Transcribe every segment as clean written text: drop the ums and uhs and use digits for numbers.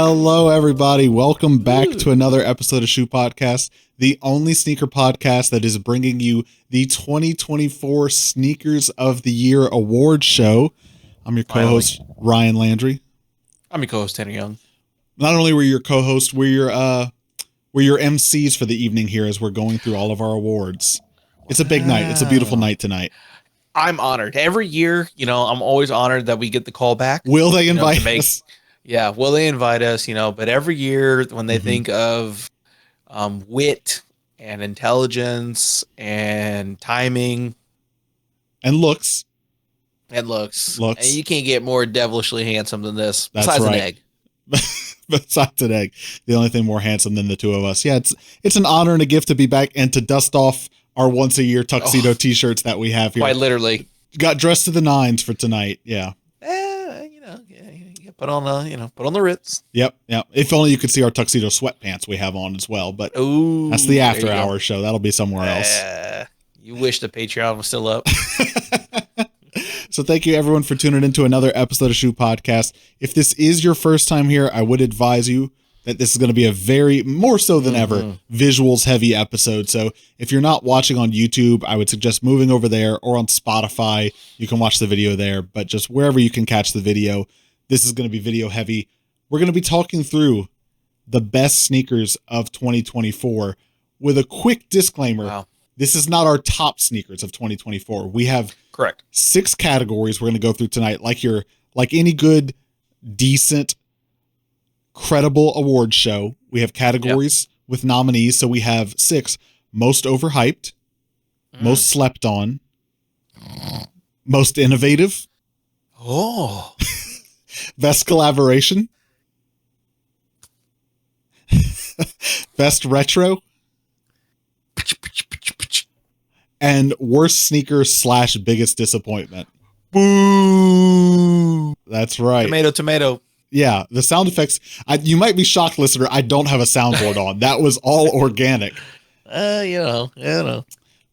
Hello, everybody. Welcome back to another episode of Shoe Podcast, the only sneaker podcast that is bringing you the 2024 Sneakers of the Year award show. I'm your co-host, Ryan Landry. I'm your co-host, Tanner Young. Not only were you your co-host, we're your MCs for the evening here as we're going through all of our awards. It's a big night. It's a beautiful night tonight. I'm honored. Every year, I'm always honored that we get the call back. Will they invite us? Yeah, will they invite us? But every year when they think of wit and intelligence and timing and looks, and you can't get more devilishly handsome than this. That's besides right. an egg. Besides an egg, the only thing more handsome than the two of us. Yeah, it's an honor and a gift to be back and to dust off our once a year tuxedo t-shirts that we have here. Quite literally. Got dressed to the nines for tonight. Yeah. Put on the Ritz. Yep. If only you could see our tuxedo sweatpants we have on as well, but that's the after hour show. That'll be somewhere else. You wish the Patreon was still up. So thank you everyone for tuning into another episode of Shoe Podcast. If this is your first time here, I would advise you that this is going to be a very, more so than ever, visuals heavy episode. So if you're not watching on YouTube, I would suggest moving over there, or on Spotify. You can watch the video there, but just wherever you can catch the video, this is going to be video heavy. We're going to be talking through the best sneakers of 2024 with a quick disclaimer. Wow. This is not our top sneakers of 2024. We have correct 6 categories we're going to go through tonight. Like any good, decent, credible award show, we have categories with nominees. So we have 6: most overhyped, most slept on, most innovative, best collaboration, best retro, and worst sneaker / biggest disappointment. Boo! That's right. Tomato. Yeah, the sound effects. You might be shocked, listener. I don't have a soundboard on. That was all organic.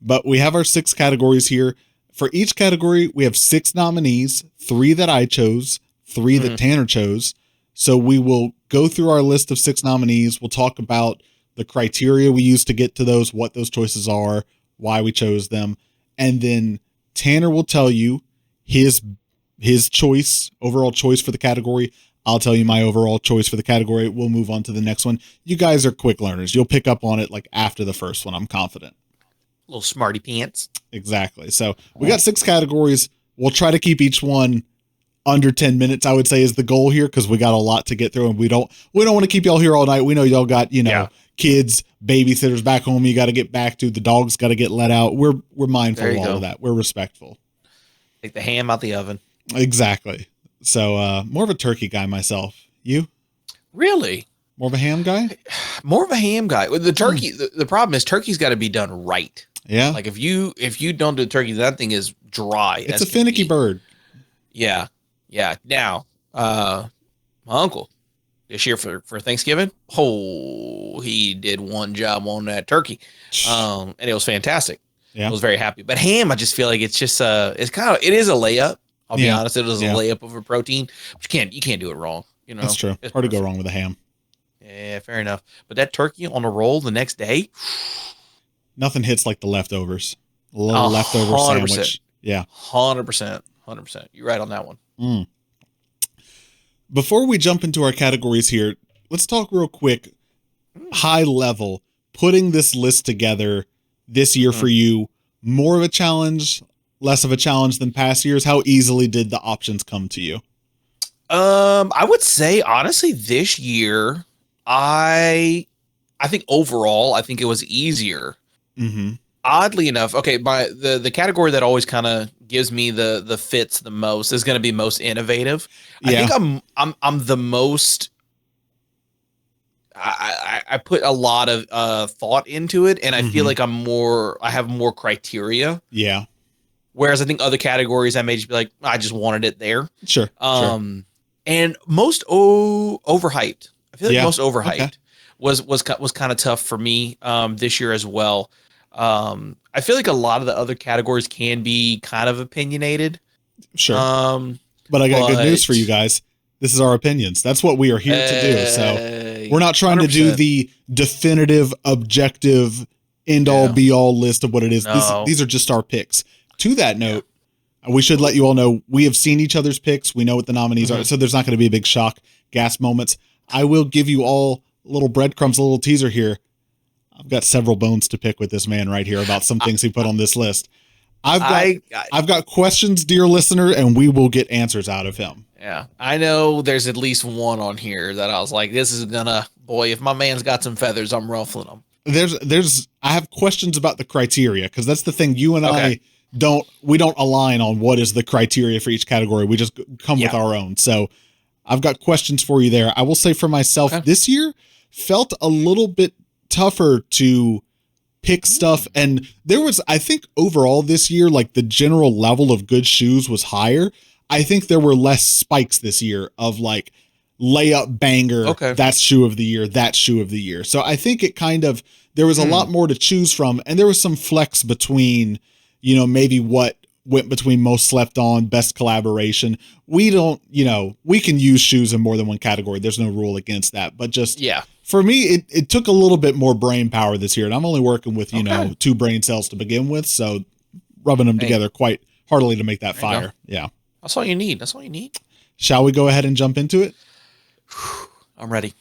But we have our 6 categories here. For each category, we have 6 nominees, 3 that I chose, 3 that Tanner chose. So we will go through our list of 6 nominees. We'll talk about the criteria we use to get to those, what those choices are, why we chose them. And then Tanner will tell you his choice, overall choice for the category. I'll tell you my overall choice for the category. We'll move on to the next one. You guys are quick learners. You'll pick up on it like after the first one, I'm confident. Little smarty pants. Exactly. So we got 6 categories. We'll try to keep each one under 10 minutes, I would say, is the goal here, because we got a lot to get through, and we don't want to keep y'all here all night. We know y'all got, kids, babysitters back home you got to get back to. The dogs got to get let out. We're mindful of all of that. We're respectful. Take the ham out the oven. Exactly. So more of a turkey guy myself. You? Really? More of a ham guy? More of a ham guy. With the turkey, the problem is turkey's got to be done right. Yeah. Like if you don't do turkey, that thing is dry. It's a finicky bird. Yeah. Now, my uncle this year for Thanksgiving, he did one job on that turkey, and it was fantastic. Yeah. I was very happy. But ham, I just feel like it's just it is a layup. I'll be honest, it is a layup of a protein. But you can't do it wrong. That's true. It's hard to go wrong with a ham. Yeah, fair enough. But that turkey on a roll the next day, nothing hits like the leftovers. A little leftover 100%. Sandwich. Yeah, 100%. You're right on that one. Before we jump into our categories here, let's talk real quick, high level, putting this list together this year for you. More of a challenge, less of a challenge than past years? How easily did the options come to you? I would say honestly, this year, I think overall, I think it was easier. Oddly enough, okay, the category that always kind of gives me the fits the most is going to be most innovative. I think I'm the most. I put a lot of thought into it, and I feel like I have more criteria. Yeah. Whereas I think other categories I may just be like, I just wanted it there. Sure. And most overhyped. I feel like most overhyped was kind of tough for me this year as well. I feel like a lot of the other categories can be kind of opinionated. Sure. But I got good news for you guys. This is our opinions. That's what we are here to do. So we're not trying 100%. to do the definitive, objective, end all be all list of what it is. No. These are just our picks. To that note, we should let you all know we have seen each other's picks. We know what the nominees are. So there's not going to be a big shock, gas moments. I will give you all little breadcrumbs, a little teaser here. I've got several bones to pick with this man right here about some things he put on this list. I've got questions, dear listener, and we will get answers out of him. Yeah, I know there's at least one on here that I was like, this is gonna, boy, if my man's got some feathers, I'm ruffling them. I have questions about the criteria, because that's the thing. You and I don't align on what is the criteria for each category. We just come with our own. So I've got questions for you there. I will say for myself, this year felt a little bit tougher to pick stuff. And there was, I think overall this year, like the general level of good shoes was higher. I think there were less spikes this year of like layup banger. That's shoe of the year. That shoe of the year. So I think it kind of, there was a lot more to choose from, and there was some flex between, you know, maybe what went between most slept on, best collaboration. We don't, you know, we can use shoes in more than one category. There's no rule against that, but just, for me, it took a little bit more brain power this year, and I'm only working with, you know, 2 brain cells to begin with. So rubbing them together quite heartily to make that fire. Yeah. That's all you need. That's all you need. Shall we go ahead and jump into it? I'm ready.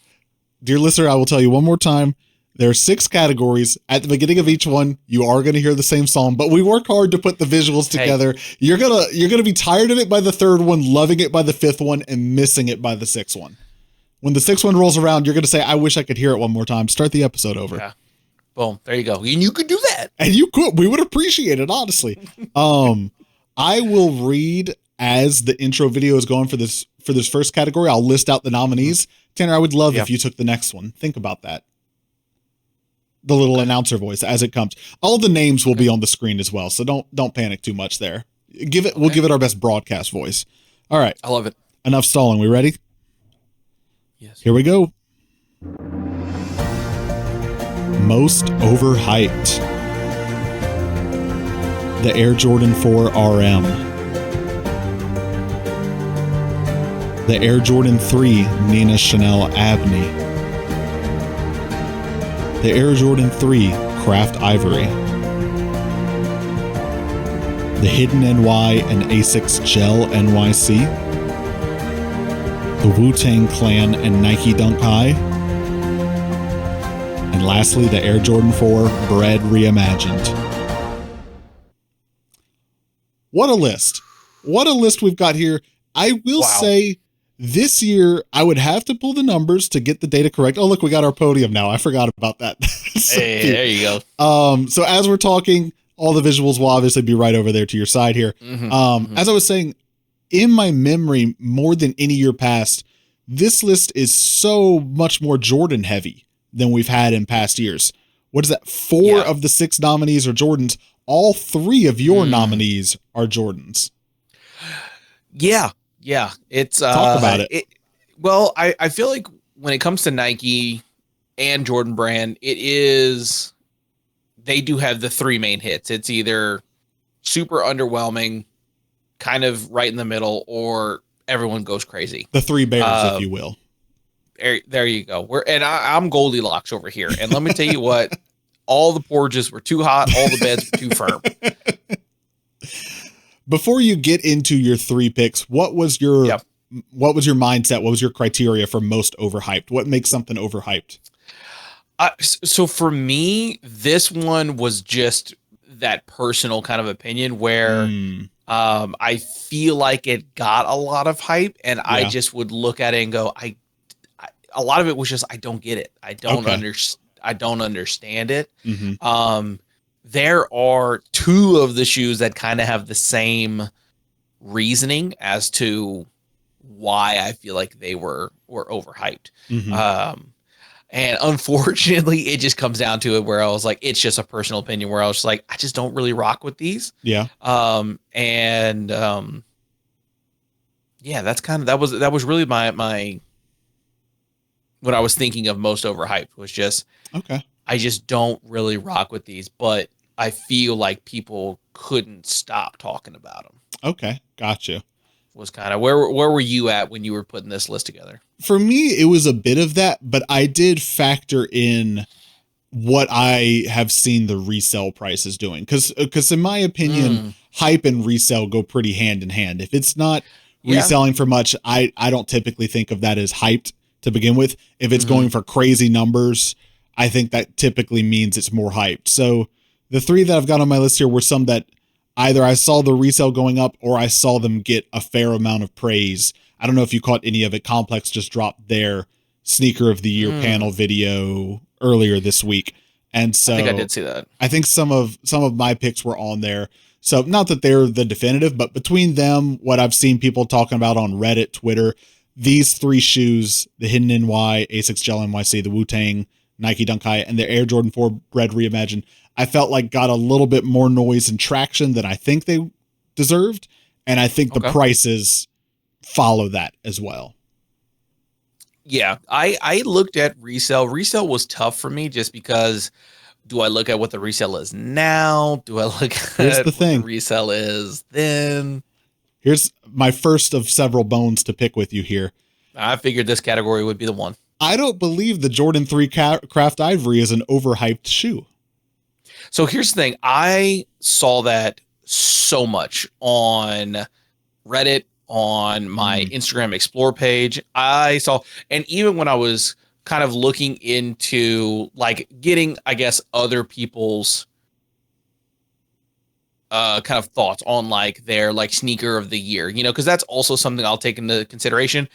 Dear listener, I will tell you one more time. There are 6 categories. At the beginning of each one, you are going to hear the same song, but we work hard to put the visuals together. You're going to be tired of it by the 3rd one, loving it by the 5th one, and missing it by the 6th one. When the 6th one rolls around, you're going to say, I wish I could hear it one more time. Start the episode over. Yeah. Boom. There you go. And you could do that. And you could. We would appreciate it, honestly. I will read as the intro video is going for this first category. I'll list out the nominees. Tanner, I would love if you took the next one. Think about that. The little announcer voice as it comes. All the names will be on the screen as well, so don't panic too much there. We'll give it our best broadcast voice. All right. I love it. Enough stalling. We ready? Yes. Here we go. Most overhyped. The Air Jordan 4 RM. The Air Jordan 3 Nina Chanel Abney. The Air Jordan 3 Craft Ivory. The Hidden NY and Asics Gel NYC. The Wu-Tang Clan and Nike Dunk High. And lastly, the Air Jordan 4 Bread Reimagined. What a list. What a list we've got here. I will say this year, I would have to pull the numbers to get the data correct. Oh, look, we got our podium now. I forgot about that. So hey, there you go. So as we're talking, all the visuals will obviously be right over there to your side here. As I was saying, in my memory, more than any year past, this list is so much more Jordan heavy than we've had in past years. What is that? 4 of the 6 nominees are Jordans. All 3 of your nominees are Jordans. Yeah. It's talk about it. Well, I feel like when it comes to Nike and Jordan Brand, they do have the 3 main hits. It's either super underwhelming, kind of right in the middle, or everyone goes crazy. The 3 bears, if you will. There you go. I'm Goldilocks over here. And let me tell you what, all the porridges were too hot. All the beds were too firm. Before you get into your 3 picks, what was your mindset? What was your criteria for most overhyped? What makes something overhyped? So for me, this one was just that personal kind of opinion where I feel like it got a lot of hype, and I just would look at it and go, a lot of it was just, I don't get it. I don't understand it. There are 2 of the shoes that kind of have the same reasoning as to why I feel like they were overhyped. And unfortunately, it just comes down to it where I was like, it's just a personal opinion where I was just like, I just don't really rock with these. Yeah. That's kind of, that was really my what I was thinking of most overhyped was just, I just don't really rock with these, but I feel like people couldn't stop talking about them. Okay. Gotcha. was kind of where were you at when you were putting this list together? For me, it was a bit of that, but I did factor in what I have seen the resale prices doing. Because in my opinion, hype and resale go pretty hand in hand. If it's not reselling for much, I don't typically think of that as hyped to begin with. If it's going for crazy numbers, I think that typically means it's more hyped. So the three that I've got on my list here were some that either I saw the resale going up or I saw them get a fair amount of praise. I don't know if you caught any of it. Complex just dropped their sneaker of the year panel video earlier this week. And so I think I did see that. I think some of my picks were on there. So not that they're the definitive, but between them, what I've seen people talking about on Reddit, Twitter, these three shoes, the Hidden NY, Asics Gel NYC, the Wu-Tang, Nike Dunk High, and the Air Jordan 4 Bread Reimagined, I felt like got a little bit more noise and traction than I think they deserved. And I think the prices follow that as well. Yeah, I looked at resale. Resale was tough for me just because do I look at what the resale is now? Do I look at what the resale is then? Here's my first of several bones to pick with you here. I figured this category would be the one. I don't believe the Jordan 3 Craft Ivory is an overhyped shoe. So here's the thing. I saw that so much on Reddit, on my Instagram Explore page. I saw, and even when I was kind of looking into like getting, I guess, other people's kind of thoughts on like their like sneaker of the year, you know, because that's also something I'll take into consideration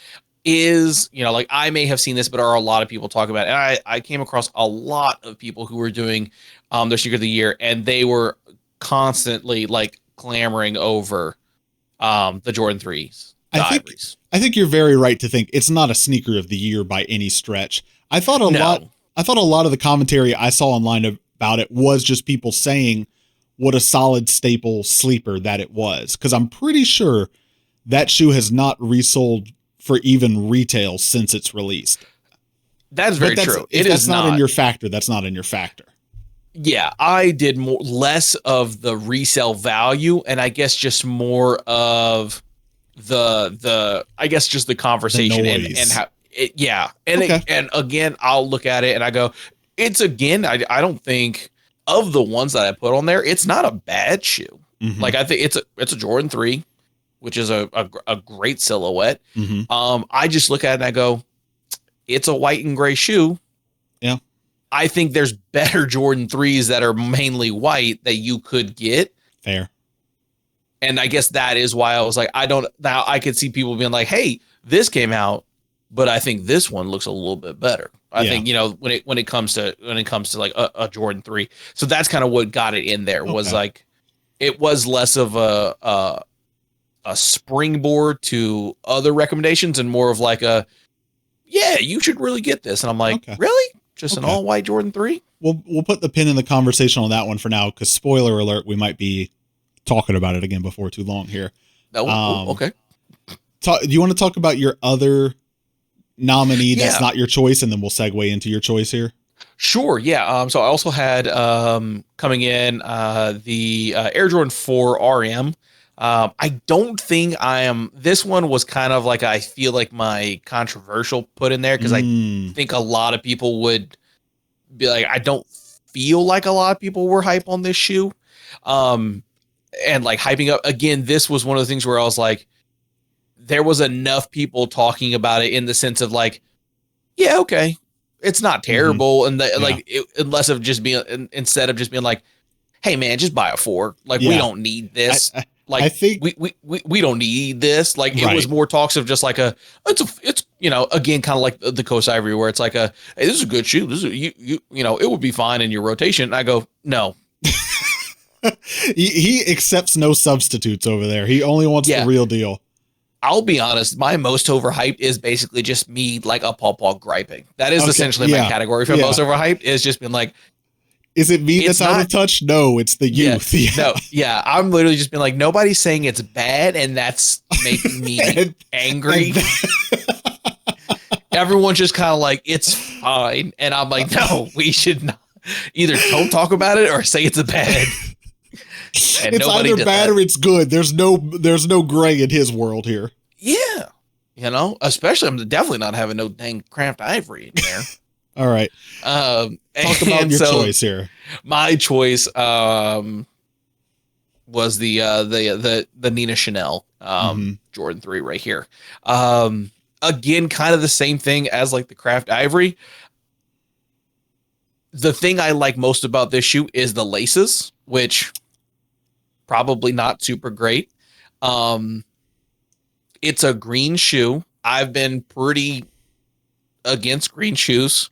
is, you know, like I may have seen this, but are a lot of people talking about it. And I came across a lot of people who were doing their sneaker of the year, and they were constantly like clamoring over the Jordan 3s. I think you're very right to think it's not a sneaker of the year by any stretch. I thought a lot of the commentary I saw online about it was just people saying what a solid staple sleeper that it was. Because I'm pretty sure that shoe has not resold for even retail since it's released. That's very true. If that's not in your factor, that's not in your factor. Yeah, I did less of the resale value, and I guess just more of the I guess just the conversation and how it, yeah. And and again, I'll look at it and I go, it's again, I don't think of the ones that I put on there, it's not a bad shoe. Like I think it's a Jordan 3, which is a great silhouette. I just look at it and I go, it's a white and gray shoe. Yeah. I think there's better Jordan 3s that are mainly white that you could get. Fair. And I guess that is why I was like, now I could see people being like, hey, this came out, but I think this one looks a little bit better. I think, you know, when it comes to like a Jordan 3. So that's kind of what got it in there was like, it was less of a springboard to other recommendations and more of like you should really get this. And I'm like, really? Just an all white Jordan 3? We'll put the pin in the conversation on that one for now, because spoiler alert, we might be talking about it again before too long here. Okay. Do you want to talk about your other nominee that's not your choice, and then we'll segue into your choice here? Sure. Yeah. So I also had coming in the Air Jordan 4 RM. I don't think this one was kind of like, I feel like my controversial put in there because I think a lot of people would be like, I don't feel like a lot of people were hype on this shoe. And like hyping up again, this was one of the things where I was like, there was enough people talking about it in the sense of like, yeah, okay, it's not terrible. And instead of just being like, hey man, just buy a 4. Like we don't need this. I think we don't need this. Like it was more talks of just like it's you know, again, kind of like the Coast Ivory where it's like hey, this is a good shoe. This is you know, it would be fine in your rotation. And I go, no. he accepts no substitutes over there. He only wants the real deal. I'll be honest, my most overhyped is basically just me like a paw griping. That is essentially my category for most overhyped, is just being like, is it me that's out of touch? No, it's the youth. I'm literally just being like, nobody's saying it's bad, and that's making me angry. Everyone's just kind of like, it's fine. And I'm like, no, we should not. Either don't talk about it or say it's a bad. And It's nobody either did bad that. or it's good. There's no gray in his world here. Yeah. Especially I'm definitely not having no dang cramped ivory in there. All right. Talk about your choice here. My choice was the Nina Chanel Jordan 3 right here. Again, kind of the same thing as like the craft ivory. The thing I like most about this shoe is the laces, which probably not super great. It's a green shoe. I've been pretty against green shoes.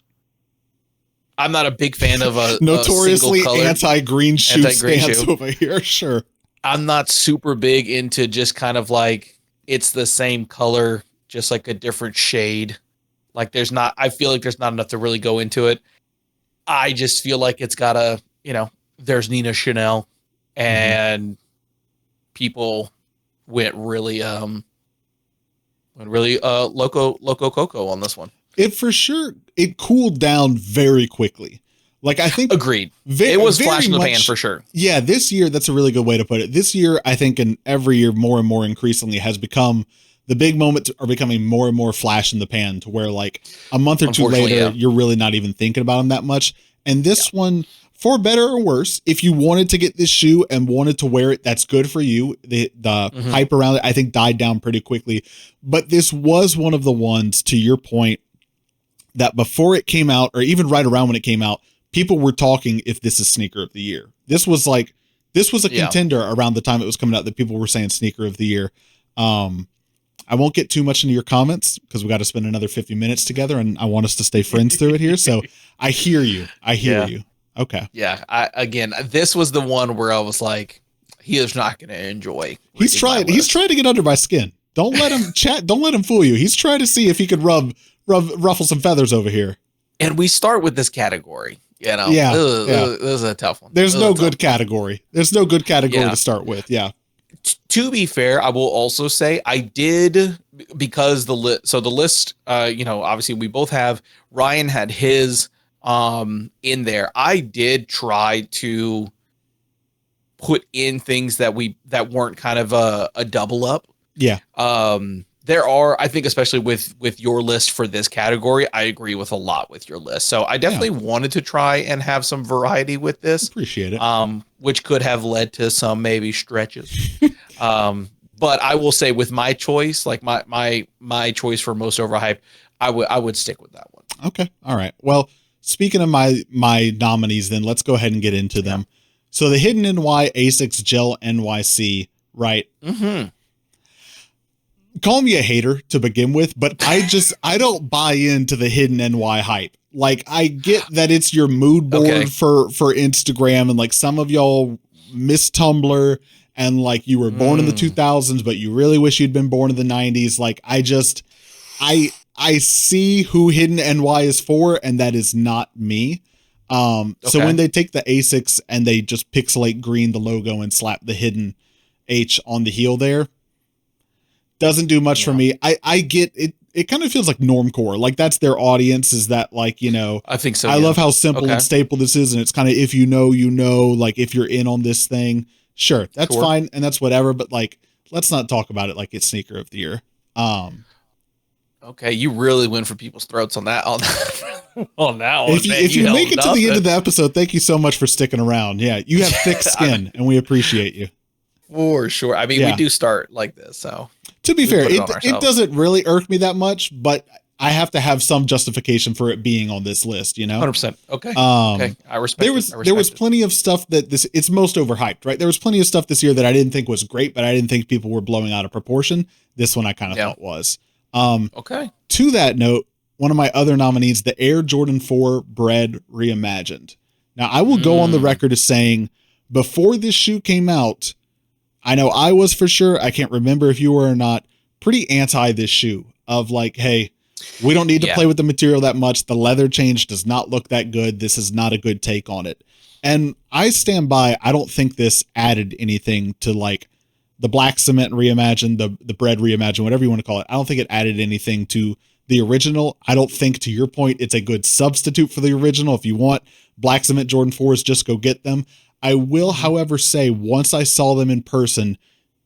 I'm not a big fan of a notoriously a anti-green shoe stance over here. Sure. I'm not super big into just kind of like it's the same color, just like a different shade. Like I feel like there's not enough to really go into it. I just feel like it's got there's Nina Chanel and people went really loco coco on this one. It cooled down very quickly. Like I think agreed. It was flash in the pan for sure. Yeah, this year that's a really good way to put it. This year, I think, and every year more and more increasingly has become the big moments are becoming more and more flash in the pan to where like a month or two later, you're really not even thinking about them that much. And this one, for better or worse, if you wanted to get this shoe and wanted to wear it, that's good for you. The hype around it, I think, died down pretty quickly. But this was one of the ones, to your point, that before it came out, or even right around when it came out, people were talking if this is sneaker of the year. This was a contender around the time it was coming out that people were saying sneaker of the year. I won't get too much into your comments because we got to spend another 50 minutes together and I want us to stay friends through it here. So I hear you. You. Okay. Yeah. This was the one where I was like, he is not going to enjoy. He's trying to get under my skin. Don't let him Don't let him fool you. He's trying to see if he could ruffle some feathers over here. And we start with this category. Yeah. This is a tough one. There's no good category. There's no good category to start with. Yeah. To be fair, I will also say I did because the list, obviously we both have. Ryan had his in there. I did try to put in things that weren't kind of a double up. Yeah. There are, I think, especially with your list for this category, I agree with a lot with your list. So I definitely wanted to try and have some variety with this. Appreciate it. Which could have led to some maybe stretches. But I will say with my choice, like my choice for most overhyped, I would stick with that one. Okay. All right. Well, speaking of my nominees, then let's go ahead and get into them. So the Hidden NY Asics Gel NYC, right? Mm-hmm. Call me a hater to begin with, but I don't buy into the Hidden NY hype. Like I get that it's your mood board for Instagram and like some of y'all miss Tumblr and like you were born in the 2000s, but you really wish you'd been born in the 90s. Like I see who Hidden NY is for, and that is not me. So when they take the Asics and they just pixelate green the logo and slap the hidden H on the heel there, doesn't do much for me. I get it. It kind of feels like normcore. Like that's their audience, is that like, I think so. I love how simple and staple this is. And it's kind of, if you know, like if you're in on this thing, sure, that's fine. And that's whatever. But like, let's not talk about it like it's sneaker of the year. Okay. You really went for people's throats on that one. If you make it to the end of the episode, thank you so much for sticking around. Yeah. You have thick skin and we appreciate you. For sure. I mean, we do start like this, so. To be fair, it doesn't really irk me that much, but I have to have some justification for it being on this list, 100%. Okay. Okay. I respect there was plenty of stuff that it's most overhyped, right? There was plenty of stuff this year that I didn't think was great, but I didn't think people were blowing out of proportion. This one I kind of thought was. Okay. To that note, one of my other nominees, the Air Jordan 4 Bread Reimagined. Now, I will go on the record as saying, before this shoe came out, I know I was for sure, I can't remember if you were or not, pretty anti this shoe of like, hey, we don't need to play with the material that much. The leather change does not look that good. This is not a good take on it. And I stand by, I don't think this added anything to like the black cement reimagined, the bread reimagined, whatever you want to call it. I don't think it added anything to the original. I don't think, to your point, it's a good substitute for the original. If you want black cement Jordan 4s, just go get them. I will, however, say once I saw them in person,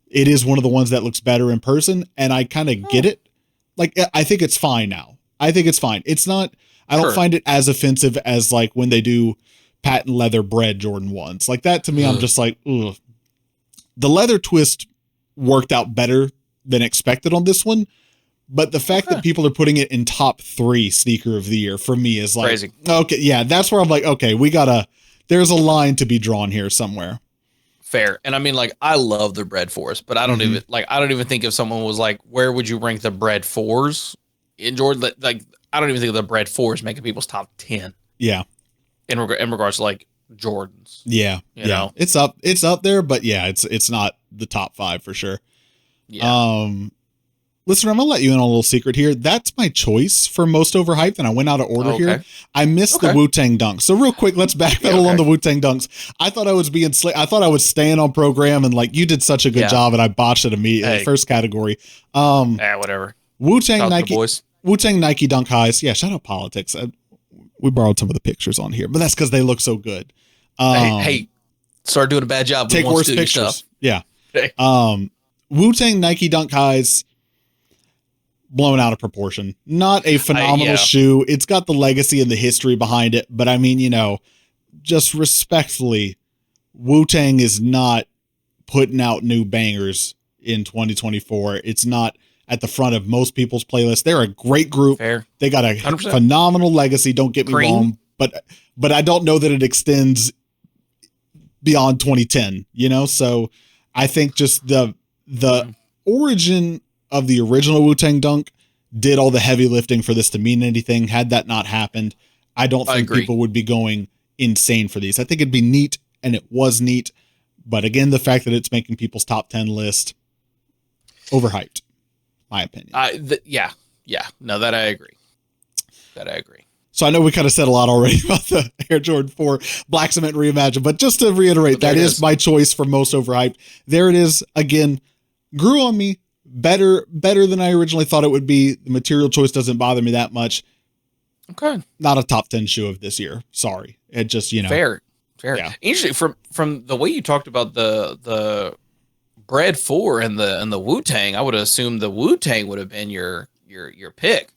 it is one of the ones that looks better in person, and I kind of get it. Like, I think it's fine now. I think it's fine. It's not, I don't find it as offensive as like when they do patent leather bread Jordan 1s. Like that to me, I'm just like, ugh. The leather twist worked out better than expected on this one. But the fact that people are putting it in top 3 sneaker of the year for me is like, crazy. Okay, yeah, that's where I'm like, okay, there's a line to be drawn here somewhere. Fair. And I mean, like, I love the bread 4s, but I don't even think if someone was like, where would you rank the bread 4s in Jordan? Like, I don't even think of the bread 4s making people's top 10. Yeah. In regards to like Jordans. Yeah. You know? It's up there, but yeah, it's not the top 5 for sure. Yeah. Listener, I'm going to let you in on a little secret here. That's my choice for most overhyped, and I went out of order here. I missed the Wu-Tang Dunks. So real quick, let's backpedal on the Wu-Tang Dunks. I thought I was being I thought I was staying on program, and like you did such a good job, and I botched it immediately. First category. Whatever. Wu-Tang Nike Dunk Highs. Yeah, shout out Politics. We borrowed some of the pictures on here, but that's because they look so good. Hey, start doing a bad job. Take worse pictures. Yeah. Hey. Wu-Tang Nike Dunk Highs. Blown out of proportion. Not a phenomenal shoe. It's got the legacy and the history behind it. But I mean, just respectfully, Wu-Tang is not putting out new bangers in 2024. It's not at the front of most people's playlists. They're a great group. Fair. They got a 100%. Phenomenal legacy. Don't get me wrong. But I don't know that it extends beyond 2010, So I think just the origin of the original Wu-Tang Dunk did all the heavy lifting for this to mean anything. Had that not happened, I don't think people would be going insane for these. I think it'd be neat, and it was neat. But again, the fact that it's making people's top 10 list, overhyped, my opinion. No, that I agree. So I know we kind of said a lot already about the Air Jordan 4 Black Cement Reimagined, but just to reiterate, that is my choice for most overhyped. There it is. Again, grew on me. Better than I originally thought it would be. The material choice doesn't bother me that much. Okay. Not a top 10 shoe of this year. Sorry. It just, Fair. Yeah. Interesting. From the way you talked about the bread 4 and the Wu-Tang, I would assume the Wu-Tang would have been your pick.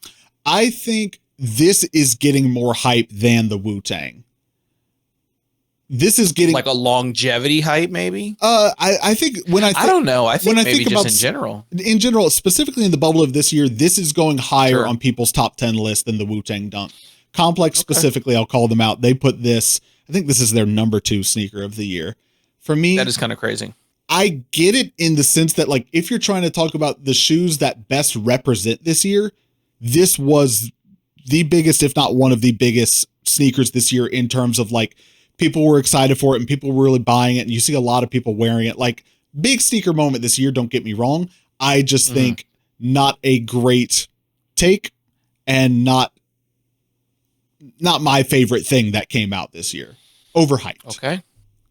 I think this is getting more hype than the Wu-Tang. This is getting like a longevity hype, maybe. I think I don't know. I think maybe just in general, specifically in the bubble of this year, this is going higher on people's top 10 list than the Wu-Tang Dunk. Complex specifically, I'll call them out. They put this. I think this is their number 2 sneaker of the year. For me, that is kind of crazy. I get it in the sense that like if you're trying to talk about the shoes that best represent this year, this was the biggest, if not one of the biggest sneakers this year in terms of like. People were excited for it and people were really buying it. And you see a lot of people wearing it. Like big sneaker moment this year. Don't get me wrong. I just think not a great take and not my favorite thing that came out this year. Overhyped. Okay.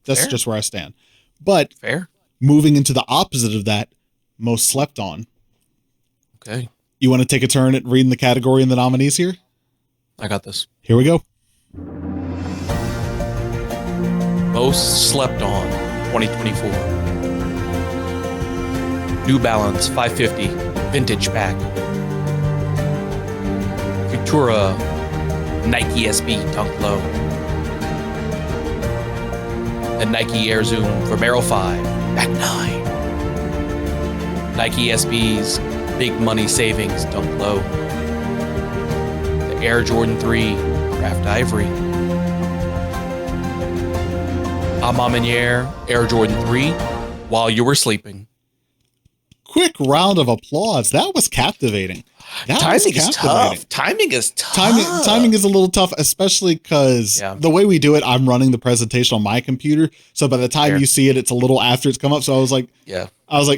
That's just where I stand. But moving into the opposite of that, most slept on. Okay. You want to take a turn at reading the category and the nominees here? I got this. Here we go. Most slept on 2024. New Balance 550 Vintage Pack. Futura Nike SB Dunk Low. The Nike Air Zoom Vomero 5 Back 9. Nike SB's Big Money Savings Dunk Low. The Air Jordan 3 Craft Ivory. A Ma Maniére Air Jordan 3 While You Were Sleeping. Quick round of applause. That was captivating. Timing is tough. Timing is a little tough, especially because the way we do it, I'm running the presentation on my computer. So by the time you see it, it's a little after it's come up. So I was like,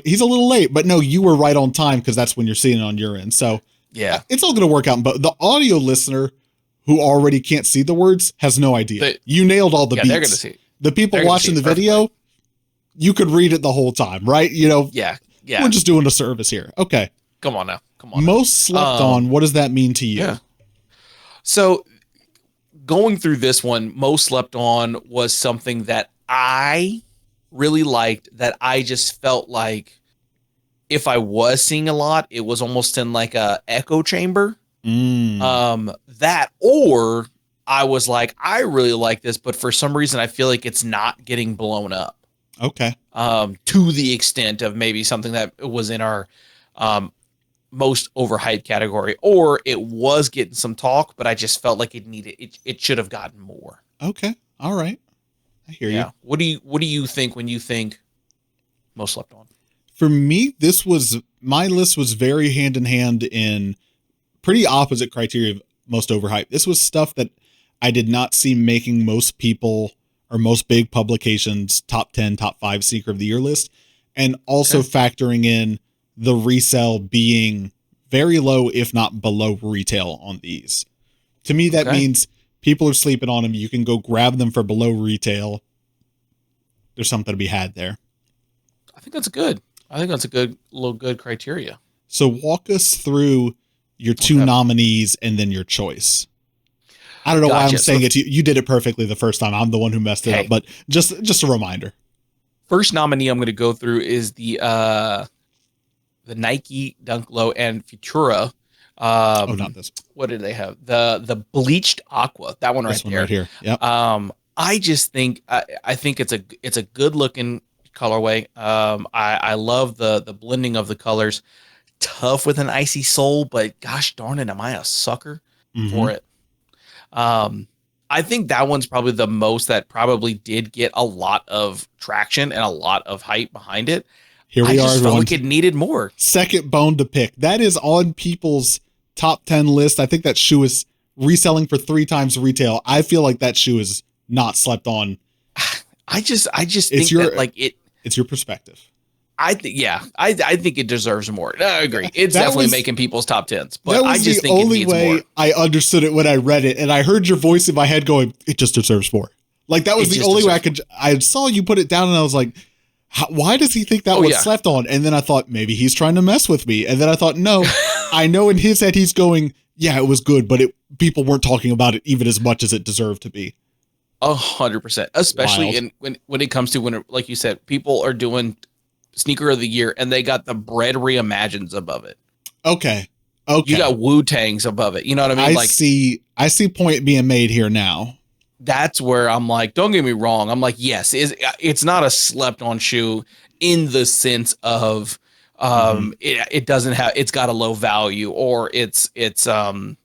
he's a little late, but no, you were right on time because that's when you're seeing it on your end. So it's all going to work out. But the audio listener who already can't see the words has no idea. You nailed all the beats. They're going to see it. The people watching the video, you could read it the whole time, right? Yeah. We're just doing a service here. Okay. Come on now. Most slept on, what does that mean to you? Yeah. So going through this one, most slept on was something that I really liked that I just felt like if I was seeing a lot, it was almost in like a echo chamber. That, or I was like, I really like this, but for some reason I feel like it's not getting blown up. Okay. To the extent of maybe something that was in our most overhyped category, or it was getting some talk, but I just felt like it should have gotten more. Okay. All right. I hear you. What do you think when you think most slept on? For me, my list was very hand in hand in pretty opposite criteria of most overhyped. This was stuff that I did not see making most people or most big publications top 10, top 5 Seeker of the Year list, and also factoring in the resale being very low, if not below retail on these. To me, that means people are sleeping on them. You can go grab them for below retail. There's something to be had there. I think that's good. I think that's a good criteria. So walk us through your two nominees and then your choice. I don't know why I'm saying it to you. You did it perfectly the first time. I'm the one who messed it up, but just a reminder. First nominee I'm going to go through is the Nike Dunk Low and Futura. Not this. What did they have? The bleached aqua. That one this one there. Right here. Yep. I just think I think it's a good looking colorway. I love the blending of the colors. Tough with an icy sole, but gosh darn it, am I a sucker for it? I think that one's probably the most that probably did get a lot of traction and a lot of hype behind it. Here we are. I felt like it needed more. Second bone to pick. That is on people's top 10 list. I think that shoe is reselling for 3 times retail. I feel like that shoe is not slept on. I just think that like it's your perspective. I think it deserves more. I agree. It's definitely making people's top 10s, but I just think it needs more. The only way I understood it when I read it, and I heard your voice in my head going, "It just deserves more." Like that was the only way I saw you put it down, and I was like, why does he think that was slept on? And then I thought maybe he's trying to mess with me. And then I thought, no, I know in his head he's going, yeah, it was good, but people weren't talking about it even as much as it deserved to be. 100%, especially when it comes to like you said, people are doing sneaker of the year and they got the bread reimagines above it. Okay. You got Wu-Tangs above it. You know what I mean? I see point being made here now. That's where I'm like, don't get me wrong. I'm like, yes, it's not a slept on shoe in the sense of it doesn't have, it's got a low value, or it's not on,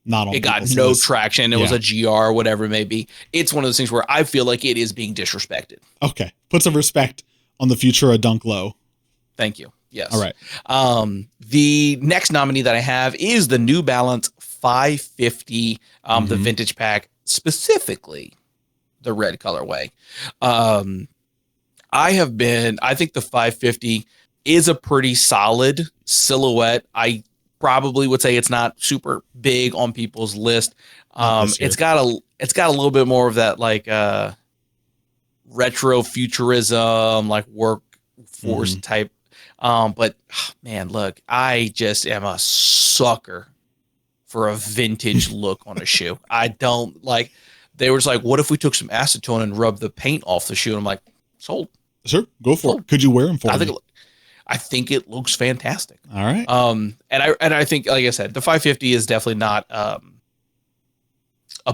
it got no traction. It was a GR or whatever it may be. It's one of those things where I feel like it is being disrespected. Okay. Put some respect on the Futura Dunk Low. Thank you. Yes. All right. The next nominee that I have is the New Balance 550, the vintage pack, specifically the red colorway. I think the 550 is a pretty solid silhouette. I probably would say it's not super big on people's list. It's got a little bit more of that like retro futurism, like workforce type. But man, look, I just am a sucker for a vintage look on a shoe. I don't like, they were just like, what if we took some acetone and rubbed the paint off the shoe? And I'm like, sold. Sure. Go for it. Could you wear them for me? I think it looks fantastic. All right. And I think, like I said, the 550 is definitely not a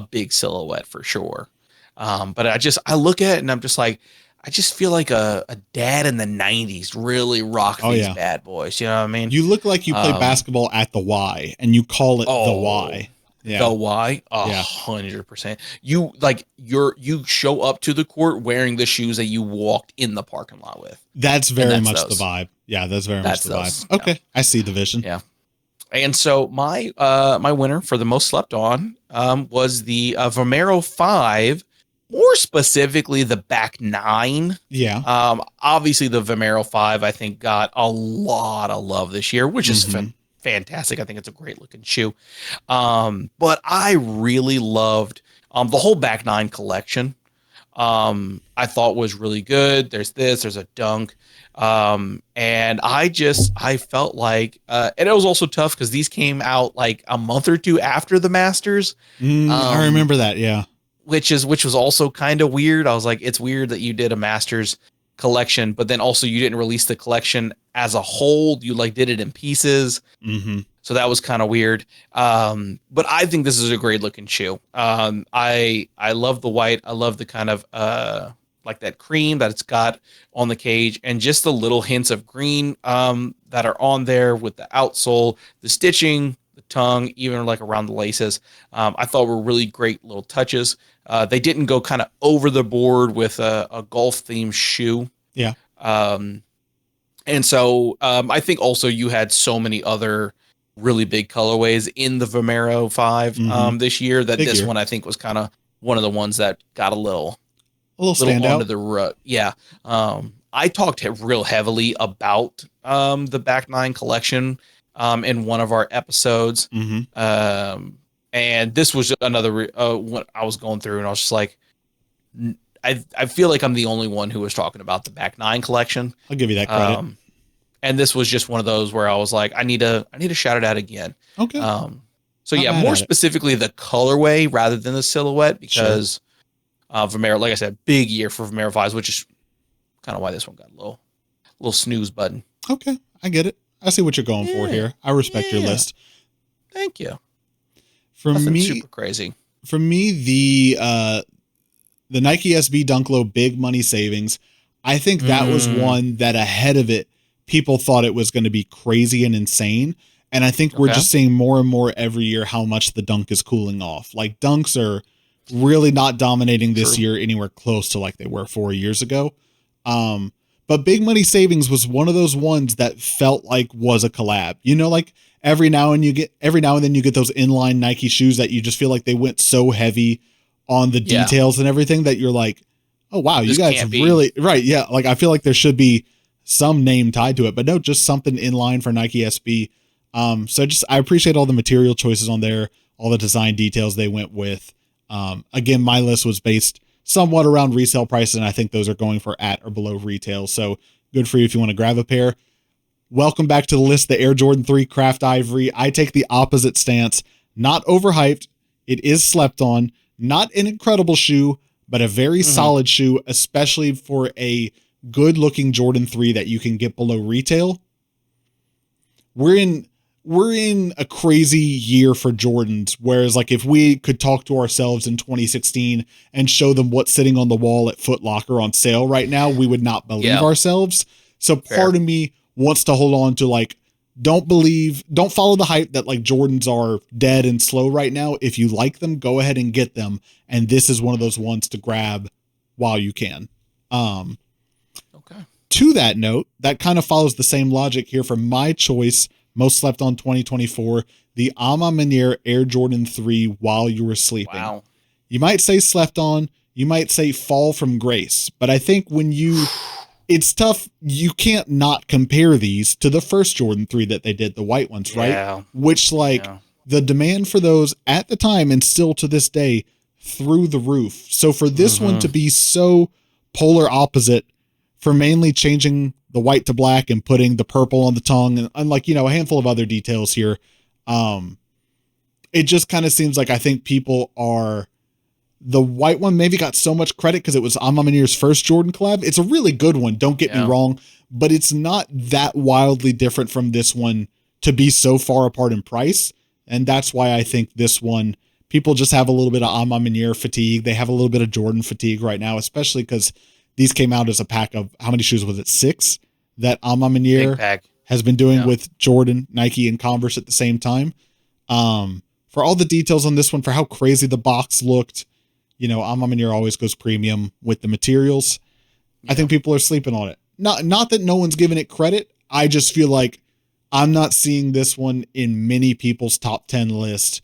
big silhouette for sure. But I look at it and I'm just like, I just feel like a dad in the 90s really rocked these bad boys. You know what I mean? You look like you play basketball at the Y and you call it the Y. Yeah. The Y? 100%. You show up to the court wearing the shoes that you walked in the parking lot with. That's very much the vibe. Yeah, that's very much the vibe. Okay. Yeah. I see the vision. Yeah. And so my winner for the most slept on was the Vomero 5. More specifically, the back 9. Yeah. Obviously, the Vomero 5, I think, got a lot of love this year, which is fantastic. I think it's a great looking shoe. But I really loved the whole back 9 collection. I thought was really good. There's a dunk. And I felt like, and it was also tough because these came out like a month or two after the Masters. I remember that. Yeah. which was also kind of weird. I was like, it's weird that you did a Masters collection, but then also you didn't release the collection as a whole. You like did it in pieces. Mm-hmm. So that was kind of weird. But I think this is a great looking shoe. I love the white. I love the kind of like that cream that it's got on the cage, and just the little hints of green that are on there with the outsole, the stitching, the tongue, even like around the laces. I thought were really great little touches. They didn't go kind of over the board with a golf themed shoe. Yeah. And so I think also you had so many other really big colorways in the Vomero 5 this year that Big this year. one I think was kind of one of the ones that got a little standout. onto the rut. Yeah. I talked real heavily about the Back Nine collection in one of our episodes. And this was another what I was going through, and I was just like, I feel like I'm the only one who was talking about the Back Nine collection. I'll give you that credit. And this was just one of those where I was like, I need to shout it out again. Okay. So yeah, more specifically the colorway rather than the silhouette, because Vomero, like I said, big year for Vomero 5s, which is kind of why this one got a little snooze button. Okay, I get it. I see what you're going for here. I respect your list. Thank you. Nothing super crazy. For me, the Nike SB Dunk Low big money savings, I think that was one that ahead of it, people thought it was going to be crazy and insane. And I think we're just seeing more and more every year how much the dunk is cooling off. Like dunks are really not dominating this year anywhere close to like they were 4 years ago. But big money savings was one of those ones that felt like was a collab. You know, like every now and then you get those inline Nike shoes that you just feel like they went so heavy on the details and everything that you're like, oh wow, you guys really right. Yeah. Like I feel like there should be some name tied to it, but no, just something in line for Nike SB. So I appreciate all the material choices on there, all the design details they went with. Again, my list was based somewhat around resale prices, and I think those are going for at or below retail. So good for you if you want to grab a pair. Welcome back to the list, the Air Jordan 3 Craft Ivory. I take the opposite stance. Not overhyped. It is slept on. Not an incredible shoe, but a very solid shoe, especially for a good-looking Jordan 3 that you can get below retail. We're in a crazy year for Jordans, whereas like if we could talk to ourselves in 2016 and show them what's sitting on the wall at Foot Locker on sale right now, we would not believe ourselves. So part of me wants to hold on to like, don't follow the hype that like Jordans are dead and slow right now. If you like them, go ahead and get them. And this is one of those ones to grab while you can. To that note, that kind of follows the same logic here for my choice. Most slept on 2024, the Ama Manier Air Jordan 3 while you were sleeping. Wow. You might say slept on, you might say fall from grace, but I think it's tough. You can't not compare these to the first Jordan 3 that they did, the white ones, right? Which the demand for those at the time and still to this day through the roof. So for this one to be so polar opposite, for mainly changing the white to black and putting the purple on the tongue and unlike, a handful of other details here. It just kind of seems like I think people are, the white one maybe got so much credit because it was Ama Manier's first Jordan collab. It's a really good one. Don't get me wrong, but it's not that wildly different from this one to be so far apart in price. And that's why I think this one, people just have a little bit of Ama Manier fatigue. They have a little bit of Jordan fatigue right now, especially because these came out as a pack of, how many shoes was it? 6 that Ama Manier has been doing with Jordan, Nike, and Converse at the same time. For all the details on this one, for how crazy the box looked, Ama Manier always goes premium with the materials. I think people are sleeping on it. Not that no one's giving it credit. I just feel like I'm not seeing this one in many people's top 10 list,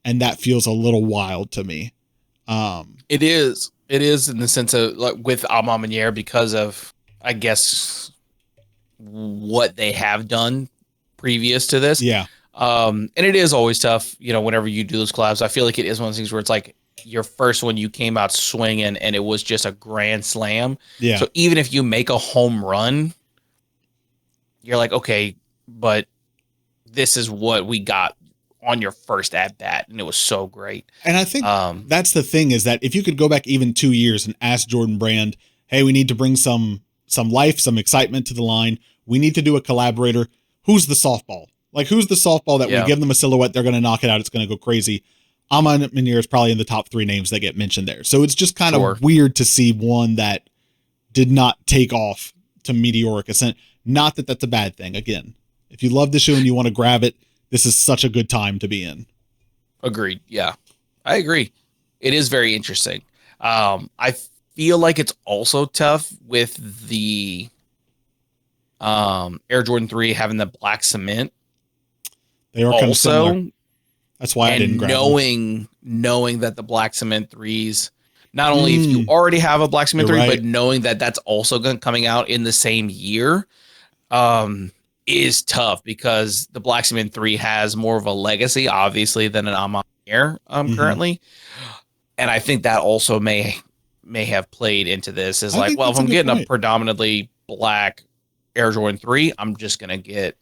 and that feels a little wild to me. It is in the sense of like with Ama Manier because of, I guess, what they have done previous to this. Yeah. And it is always tough, whenever you do those collabs. I feel like it is one of those things where it's like your first one, you came out swinging and it was just a grand slam. Yeah. So even if you make a home run, you're like, okay, but this is what we got on your first at bat, and it was so great. And I think that's the thing, is that if you could go back even 2 years and ask Jordan Brand, hey, we need to bring some life, some excitement to the line. We need to do a collaborator. Who's the softball? Like, who's the softball that we give them a silhouette, they're going to knock it out, it's going to go crazy? Aman Munir is probably in the top 3 names that get mentioned there. So it's just kind of weird to see one that did not take off to meteoric ascent. Not that that's a bad thing. Again, if you love the shoe and you want to grab it, this is such a good time to be in. Agreed. Yeah, I agree. It is very interesting. I feel like it's also tough with the Air Jordan 3 having the black cement. They are kind of similar. That's why I didn't grab them. Knowing that the black cement 3s, not only if you already have a black cement 3, but knowing that that's also coming out in the same year, is tough, because the black cement 3 has more of a legacy, obviously, than an Aman Air currently. And I think that also may have played into this, is like, well, if I'm getting a predominantly black Air Jordan 3, I'm just going to get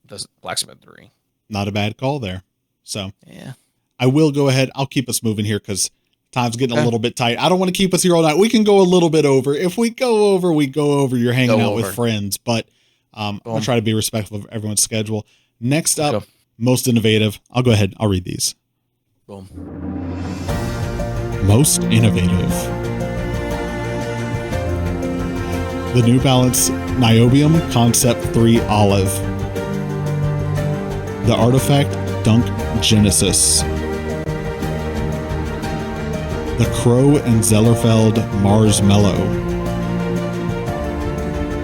the black cement 3. Not a bad call there. So yeah, I will go ahead. I'll keep us moving here because time's getting a little bit tight. I don't want to keep us here all night. We can go a little bit over. If we go over, we go over. You're hanging out with friends, but I'll try to be respectful of everyone's schedule. Next up, most innovative. I'll go ahead. I'll read these. Boom. Most innovative. The New Balance Niobium Concept 3 Olive. The Artifact Dunk Genesis. The Crow and Zellerfeld Mars Mellow.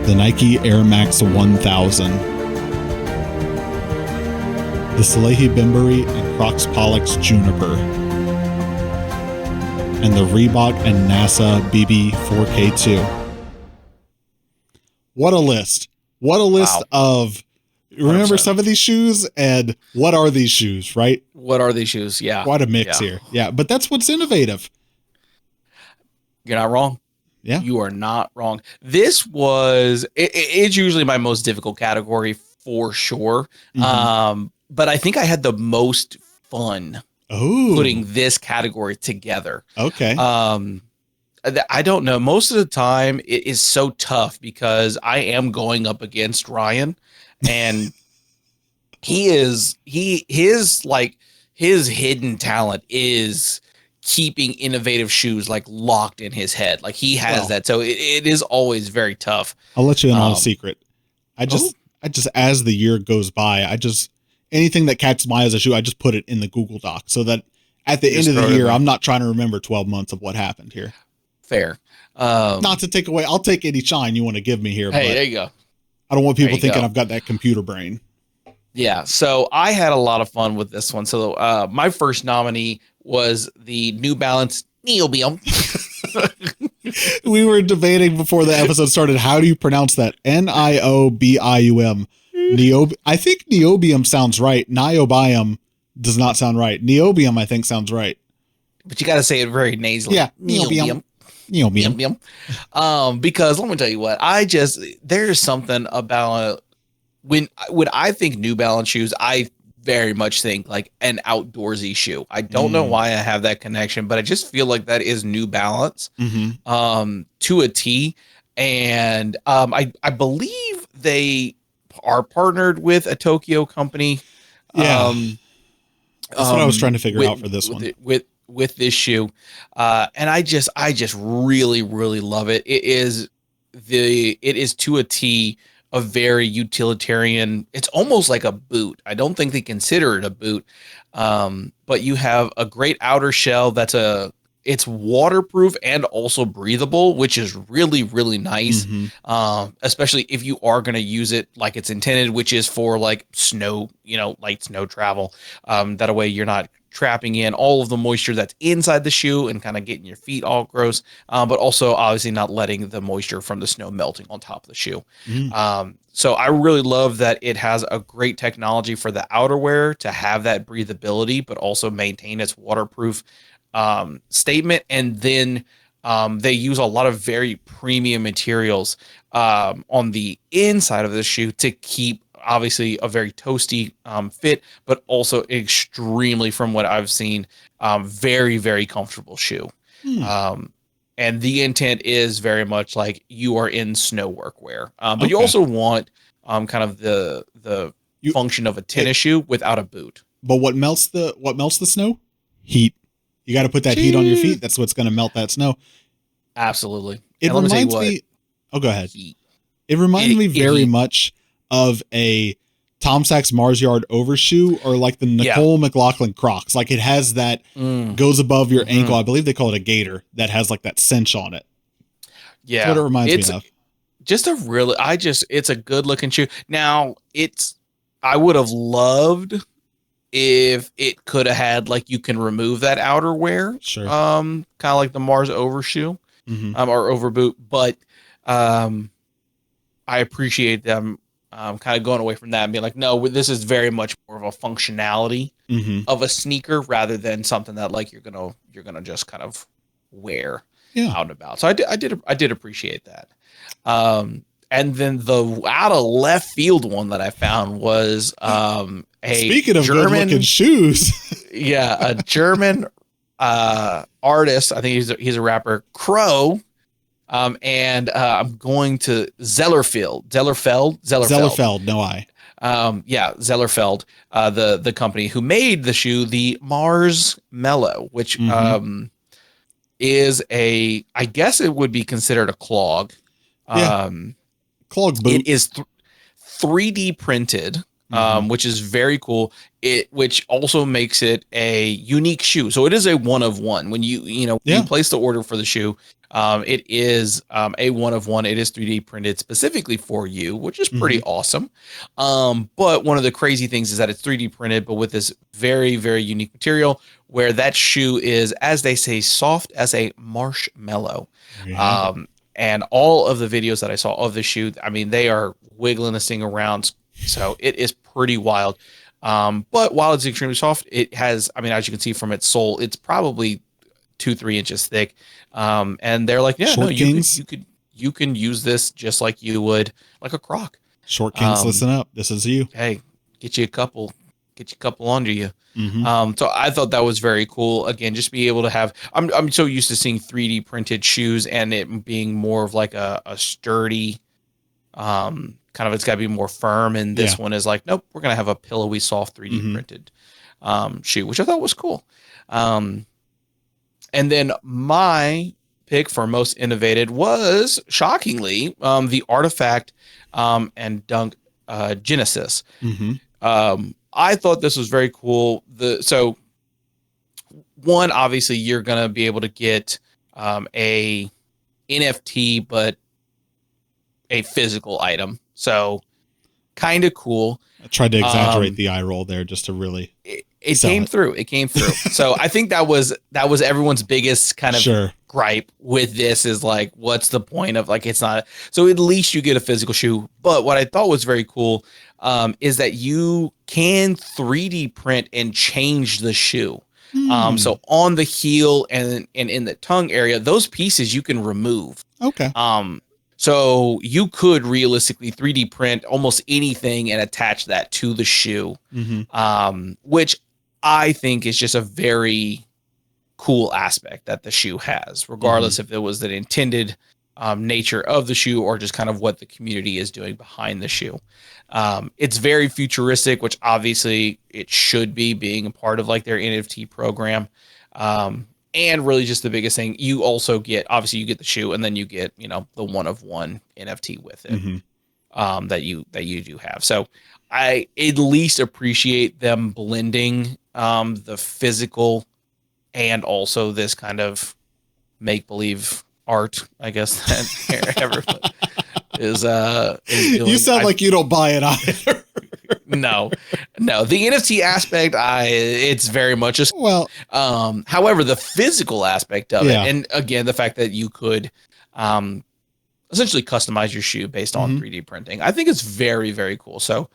The Nike Air Max 1000. The Salehi Bembury and Crocs Pollux Juniper. And the Reebok and NASA BB 4K2. What a list. What a list of... Remember 100%. Some of these shoes, and what are these shoes, right? What are these shoes? Yeah. Quite a mix here. Yeah, but that's what's innovative. You're not wrong. Yeah. You are not wrong. This was, it's usually my most difficult category for sure. But I think I had the most fun putting this category together. Okay. I don't know. Most of the time it is so tough because I am going up against Ryan. And his hidden talent is keeping innovative shoes like locked in his head. Like he has that. So it is always very tough. I'll let you in on a secret. I just, as the year goes by, anything that catches my eye as a shoe, I just put it in the Google Doc so that at the end of the year, I'm not trying to remember 12 months of what happened here. Fair. Not to take away. I'll take any shine you want to give me here. Hey, there you go. I don't want people thinking I've got that computer brain. Yeah, so I had a lot of fun with this one. So my first nominee was the New Balance Niobium. We were debating before the episode started. How do you pronounce that? Niobium. I think niobium sounds right. Niobium does not sound right. Niobium, I think, sounds right. But you got to say it very nasally. Yeah, niobium. Because let me tell you what, there's something about when I think New Balance shoes, I very much think like an outdoorsy shoe. I don't know why I have that connection, but I just feel like that is New Balance to a T. And I believe they are partnered with a Tokyo company. Yeah. That's what I was trying to figure out for this one. With this shoe. And I just really, really love it. It is to a T, a very utilitarian. It's almost like a boot. I don't think they consider it a boot. But you have a great outer shell it's waterproof and also breathable, which is really, really nice. Especially if you are going to use it like it's intended, which is for like snow, light snow travel. That way you're not trapping in all of the moisture that's inside the shoe and kind of getting your feet all gross, but also obviously not letting the moisture from the snow melting on top of the shoe. So I really love that it has a great technology for the outerwear to have that breathability, but also maintain its waterproof statement. And then they use a lot of very premium materials on the inside of the shoe to keep obviously a very toasty fit, but also extremely, from what I've seen, very, very comfortable shoe. And the intent is very much like you are in snow workwear, but you also want kind of the function of a tennis shoe without a boot. But what melts the snow? Heat. You got to put that heat on your feet. That's what's going to melt that snow. Absolutely. It reminds me. Oh, go ahead. Heat. It reminds me very much of a Tom Sachs Mars Yard overshoe, or like the Nicole McLaughlin Crocs. Like it has that goes above your ankle. I believe they call it a gator that has like that cinch on it. Yeah. That's what it reminds me of. Just a really, it's a good looking shoe. Now I would have loved if it could have had, like, you can remove that outerwear. Sure. Kind of like the Mars overshoe, or overboot. But, I appreciate them, kind of going away from that and being like, no, this is very much more of a functionality of a sneaker rather than something that like you're gonna just kind of wear out and about. So I did appreciate that. And then the out of left field one that I found was speaking of good looking shoes. A German artist. I think he's a rapper, Crow. And I'm going to Zellerfeld. No, I. Zellerfeld, the company who made the shoe, the Mars Mellow, which is I guess it would be considered a clog. Clog boot. It is 3D printed, which is very cool. Which also makes it a unique shoe. So it is a one of one. When you place the order for the shoe, it is a one of one. It is 3D printed specifically for you, which is pretty awesome. But one of the crazy things is that it's 3D printed, but with this very, very unique material where that shoe is, as they say, soft as a marshmallow. Yeah. And all of the videos that I saw of the shoe, I mean, they are wiggling this thing around. So it is pretty wild. But while it's extremely soft, it has, I mean, as you can see from its sole, it's probably 2-3 inches thick. And they're like, you can use this just like you would like a Croc. Short Kings, listen up. This is you. Hey, get you a couple under you. So I thought that was very cool. Again, just be able to have, I'm so used to seeing 3D printed shoes and it being more of like a sturdy, kind of, it's got to be more firm. And this one is like, nope, we're going to have a pillowy, soft 3D printed shoe, which I thought was cool. And then my pick for most innovative was, shockingly, the Artifact and Dunk Genesis. I thought this was very cool. So one, obviously you're going to be able to get a NFT, but a physical item. So kind of cool. I tried to exaggerate the eye roll there just to really. It came through. It came through. So I think that was everyone's biggest kind of gripe with this is like, what's the point of, like, it's not. So at least you get a physical shoe. But what I thought was very cool is that you can 3D print and change the shoe. So on the heel and in the tongue area, those pieces you can remove. Okay. So you could realistically 3D print almost anything and attach that to the shoe, which I think is just a very cool aspect that the shoe has, regardless if it was the intended nature of the shoe or just kind of what the community is doing behind the shoe. It's very futuristic, which obviously it should be, being a part of like their NFT program. And really just the biggest thing, you also get, obviously you get the shoe and then you get, the one of one NFT with it, that you do have. So I at least appreciate them blending, the physical and also this kind of make-believe art, I guess, that everyone is doing. You sound like you don't buy it either. No, the NFT aspect, it's very much however, the physical aspect of it, and again, the fact that you could essentially customize your shoe based on 3D printing, I think it's very, very cool. So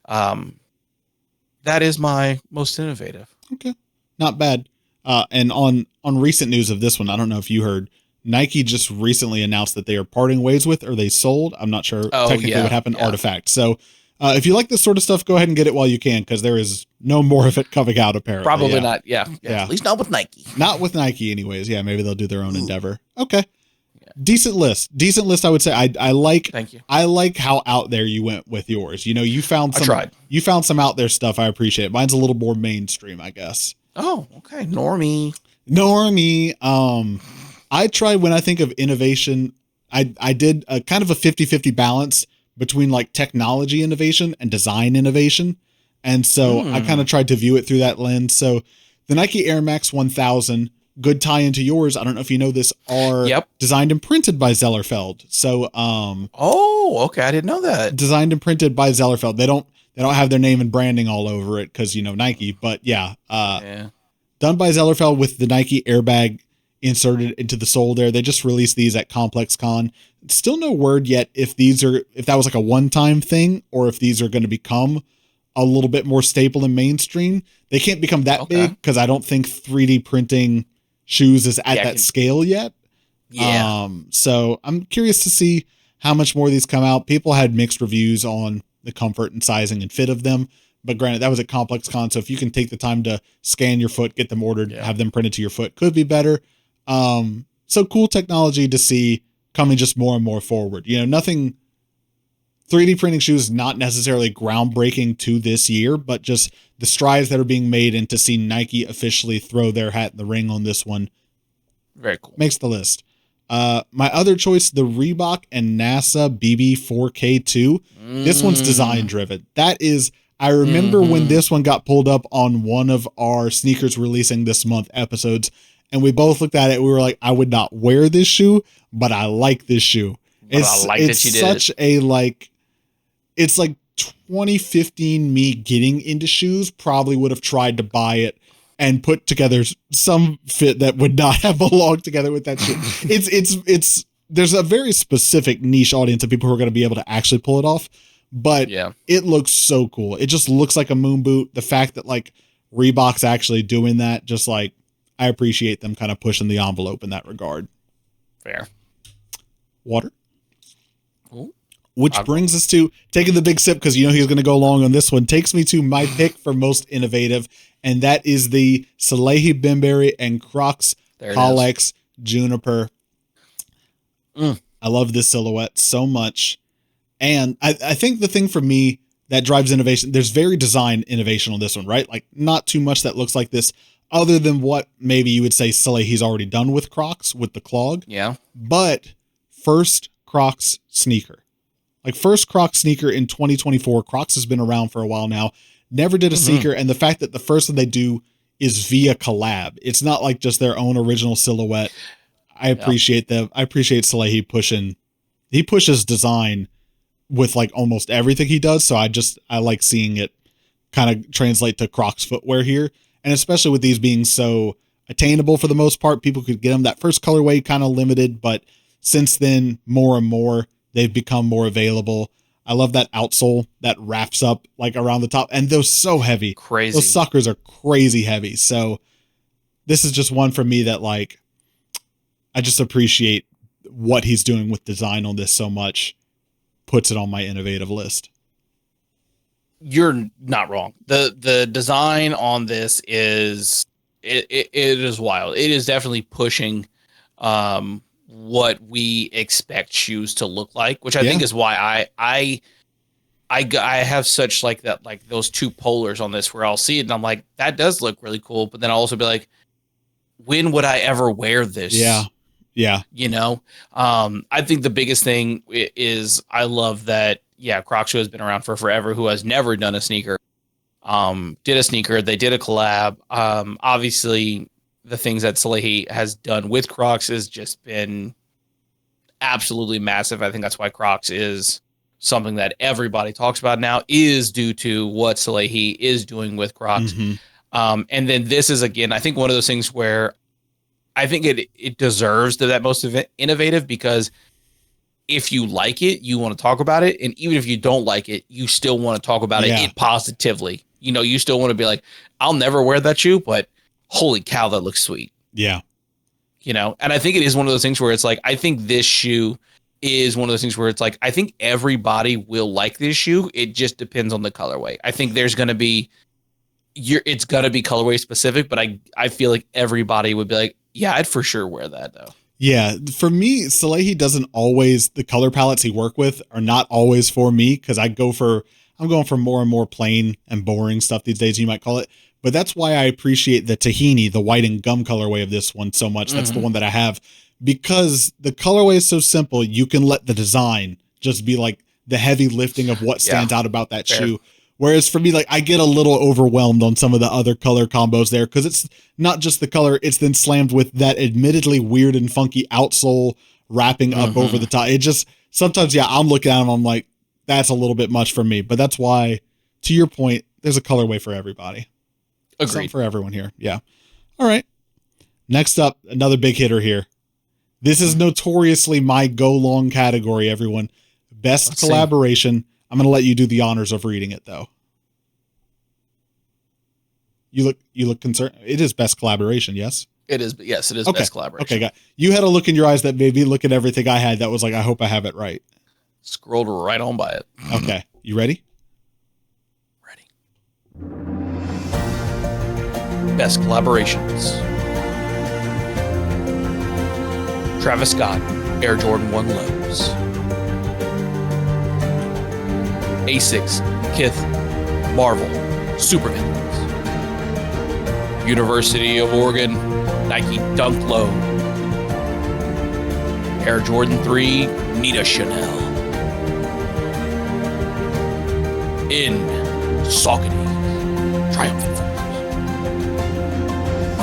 that is my most innovative. Okay, not bad. And on recent news of this one, I don't know if you heard, Nike just recently announced that they are parting ways with, or they sold, I'm not sure technically what happened, Artifact. So If you like this sort of stuff, go ahead and get it while you can, because there is no more of it coming out, apparently. Probably not. Yeah. At least not with Nike. Not with Nike, anyways. Yeah, maybe they'll do their own endeavor. Okay. Decent list, I would say. I like. Thank you. I like how out there you went with yours. You found some. I tried. You found some out there stuff. I appreciate it. Mine's a little more mainstream, I guess. Oh, okay. Normie. I try, when I think of innovation, I did a kind of a 50-50 balance between like technology innovation and design innovation. And so I kind of tried to view it through that lens. So the Nike Air Max 1000, good tie into yours, I don't know if you know this, are designed and printed by Zellerfeld. So oh, okay. I didn't know that. Designed and printed by Zellerfeld. They don't have their name and branding all over it because, Nike, but done by Zellerfeld with the Nike airbag inserted into the sole there. They just released these at ComplexCon. Still no word yet if that was like a one-time thing or if these are going to become a little bit more staple and mainstream. They can't become that big because I don't think 3D printing shoes is at that scale yet. Yeah. So I'm curious to see how much more of these come out. People had mixed reviews on the comfort and sizing and fit of them. But granted, that was at ComplexCon. So if you can take the time to scan your foot, get them ordered, have them printed to your foot, could be better. So cool technology to see coming just more and more forward. Nothing 3D printing shoes, not necessarily groundbreaking to this year, but just the strides that are being made, and to see Nike officially throw their hat in the ring on this one. Very cool. Makes the list. My other choice, the Reebok and NASA BB4K2. This one's design driven. I remember when this one got pulled up on one of our sneakers releasing this month episodes, and we both looked at it. We were like, I would not wear this shoe, but I like this shoe. It's like 2015 me getting into shoes probably would have tried to buy it and put together some fit that would not have belonged together with that shoe. There's a very specific niche audience of people who are going to be able to actually pull it off. But it looks so cool. It just looks like a moon boot. The fact that like Reebok's actually doing that, just like, I appreciate them kind of pushing the envelope in that regard. Fair. Water. Cool. Which brings us to taking the big sip, because he's going to go long on this one. Takes me to my pick for most innovative, and that is the Salehi Bembury and Crocs Colex Juniper. I love this silhouette so much. And I think the thing for me that drives innovation, there's very design innovation on this one, right? Like not too much that looks like this, other than what maybe you would say Salehi's already done with Crocs with the clog. Yeah. But first Crocs sneaker. Like first Crocs sneaker in 2024. Crocs has been around for a while now. Never did a sneaker. And the fact that the first one they do is via collab. It's not like just their own original silhouette. I appreciate them. I appreciate Salehi pushing. He pushes design with like almost everything he does. So I like seeing it kind of translate to Crocs footwear here. And especially with these being so attainable for the most part, people could get them. That first colorway kind of limited, but since then, more and more, they've become more available. I love that outsole that wraps up like around the top, and those so heavy. Crazy. Those suckers are crazy heavy. So this is just one for me that like, I just appreciate what he's doing with design on this so much. Puts it on my innovative list. You're not wrong. The design on this is it is wild. It is definitely pushing what we expect shoes to look like, which I think is why I have such like that, like those two polars on this where I'll see it and I'm like, that does look really cool. But then I'll also be like, when would I ever wear this? Yeah. Yeah. I think the biggest thing is I love that. Yeah. Crocs has been around for forever, who has never done a sneaker, did a sneaker. They did a collab. Obviously the things that Salehi has done with Crocs has just been absolutely massive. I think that's why Crocs is something that everybody talks about now, is due to what Salehi is doing with Crocs. And then this is, again, I think one of those things where I think it deserves that most innovative, because if you like it, you want to talk about it. And even if you don't like it, you still want to talk about it positively. You still want to be like, I'll never wear that shoe, but holy cow, that looks sweet. Yeah. And I think it is one of those things where it's like, I think this shoe is one of those things where it's like, I think everybody will like this shoe. It just depends on the colorway. I think there's going to be, it's going to be colorway specific, but I feel like everybody would be like, yeah, I'd for sure wear that though. Yeah, for me, Salehi doesn't always, the color palettes he work with are not always for me, because I'm going for more and more plain and boring stuff these days, you might call it. But that's why I appreciate the tahini, the white and gum colorway of this one so much. That's the one that I have, because the colorway is so simple. You can let the design just be like the heavy lifting of what stands out about that shoe. Whereas for me, like, I get a little overwhelmed on some of the other color combos there, because it's not just the color, it's then slammed with that admittedly weird and funky outsole wrapping up over the top. It just, sometimes, yeah, I'm looking at them, I'm like, that's a little bit much for me. But that's why, to your point, there's a colorway for everybody. Agreed. Something for everyone here. Yeah. All right. Next up, another big hitter here. This is notoriously my go long category, everyone. Best collaboration. I'm going to let you do the honors of reading it, though. You look concerned. It is best collaboration, yes? It is. Yes, it is okay. Best collaboration. Okay, got you had a look in your eyes that made me look at everything I had that was like, I hope I have it right. Scrolled right on by it. Okay. You ready? Ready. Best collaborations. Travis Scott, Air Jordan 1 Lows. Asics, Kith, Marvel, Super Villains. University of Oregon, Nike Dunk Low. Air Jordan 3, Nita Chanel. In Saucony, Triumphant Force.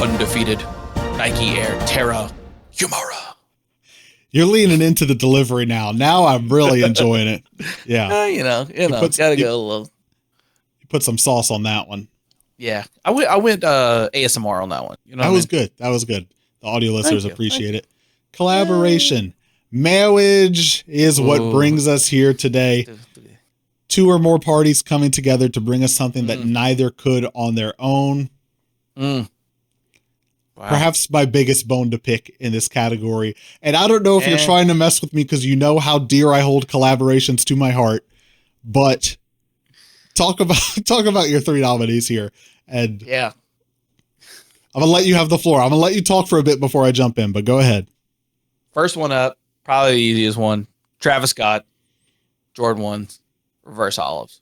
Undefeated, Nike Air Terra, Humara. You're leaning into the delivery now. Now I'm really enjoying it. Yeah. You know, gotta go a little. You put some sauce on that one. Yeah. I went ASMR on that one. You know, that was good. That was good. The audio listeners appreciate it. Collaboration. Marriage is what brings us here today. 2 or more parties coming together to bring us something that neither could on their own. Wow. Perhaps my biggest bone to pick in this category. And I don't know if you're trying to mess with me, because you know how dear I hold collaborations to my heart, but talk about your 3 nominees here. And yeah, I'm going to let you have the floor. I'm going to let you talk for a bit before I jump in, but go ahead. First one up, probably the easiest one. Travis Scott, Jordan 1s, reverse olives.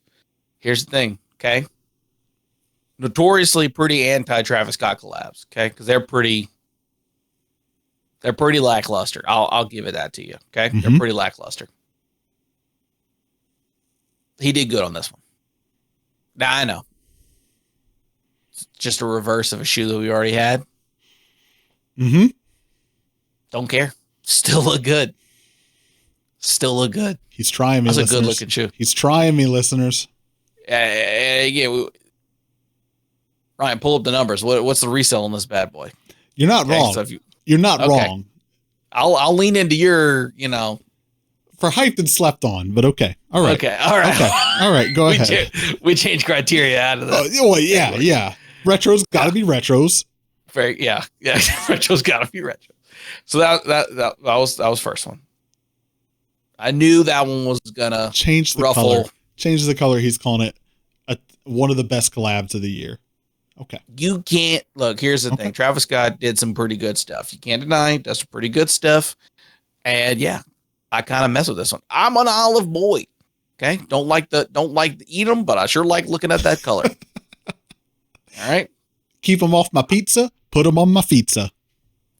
Here's the thing. Okay. Notoriously pretty anti-Travis Scott collabs, okay? Because they're pretty lackluster. I'll give it that to you, okay? They're pretty lackluster. He did good on this one. Now I know. It's just a reverse of a shoe that we already had. Don't care. Still look good. He's trying me. That's a good looking shoe. He's trying me, listeners. Yeah. Ryan, pull up the numbers. What's the resale on this bad boy? You're not wrong. So you're not wrong. I'll lean into your, for hyped and slept on, but okay. All right. Okay. All right. Okay. All right. Go ahead. We changed criteria out of that. Well, yeah. Retro's got to be retros. Yeah. Retro's got to be retro. So that was first one. I knew that one was gonna change the ruffle. Color. Change the color. He's calling it one of the best collabs of the year. Okay. You can't look. Here's the thing. Travis Scott did some pretty good stuff. You can't deny it. Does some pretty good stuff. And yeah, I kind of mess with this one. I'm an olive boy. Okay. Don't like to eat them, but I sure like looking at that color. All right. Keep them off my pizza. Put them on my pizza.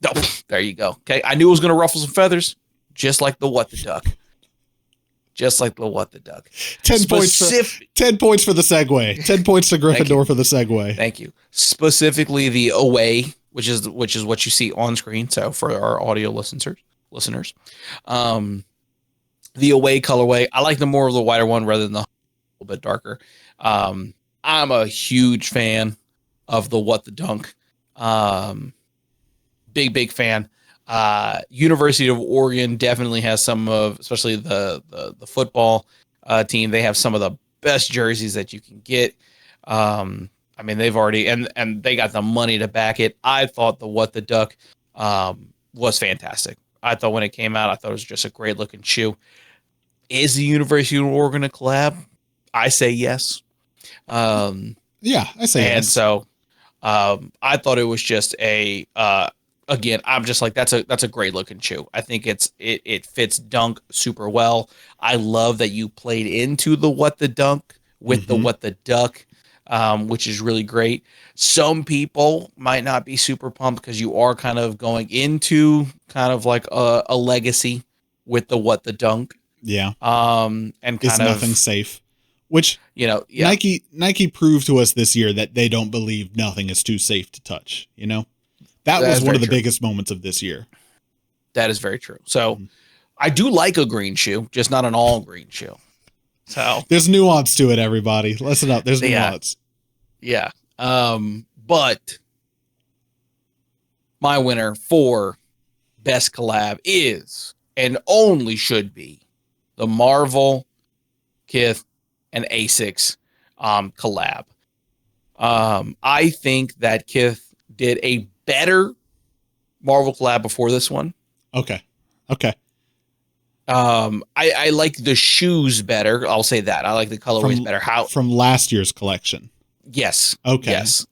Oh, there you go. Okay. I knew it was going to ruffle some feathers, just like the What the Duck. 10 points. 10 points for the segue. 10 points to Gryffindor for the segue. Thank you. Specifically the away, which is what you see on screen. So for our audio listeners, the away colorway. I like the more of the whiter one rather than the little bit darker. I'm a huge fan of the What the Dunk. Big fan. University of Oregon definitely has some of, especially the football team. They have some of the best jerseys that you can get. I mean, they've already and they got the money to back it. I thought the What the Duck was fantastic. I thought when it came out, I thought it was just a great looking shoe. Is the University of Oregon a collab? I say yes. Yeah, I say and yes. so I thought it was just again, I'm just like, that's a great looking shoe. I think it fits Dunk super well. I love that you played into the what the Dunk with the what the Duck, which is really great. Some people might not be super pumped because you are kind of going into kind of like a legacy with the what the Dunk. Yeah. And It's kind nothing of, safe, which yeah. Nike proved to us this year that they don't believe nothing is too safe to touch. That was one of the biggest moments of this year. That is very true. So I do like a green shoe, just not an all green shoe. So there's nuance to it, everybody. Listen up. There's nuance. Yeah. But my winner for best collab is, and only should be, the Marvel, Kith, and Asics collab. I think that Kith did a better Marvel collab before this one. Okay. I like the shoes better. I'll say that. I like the colorways better. From last year's collection? Yes. Okay. Yes.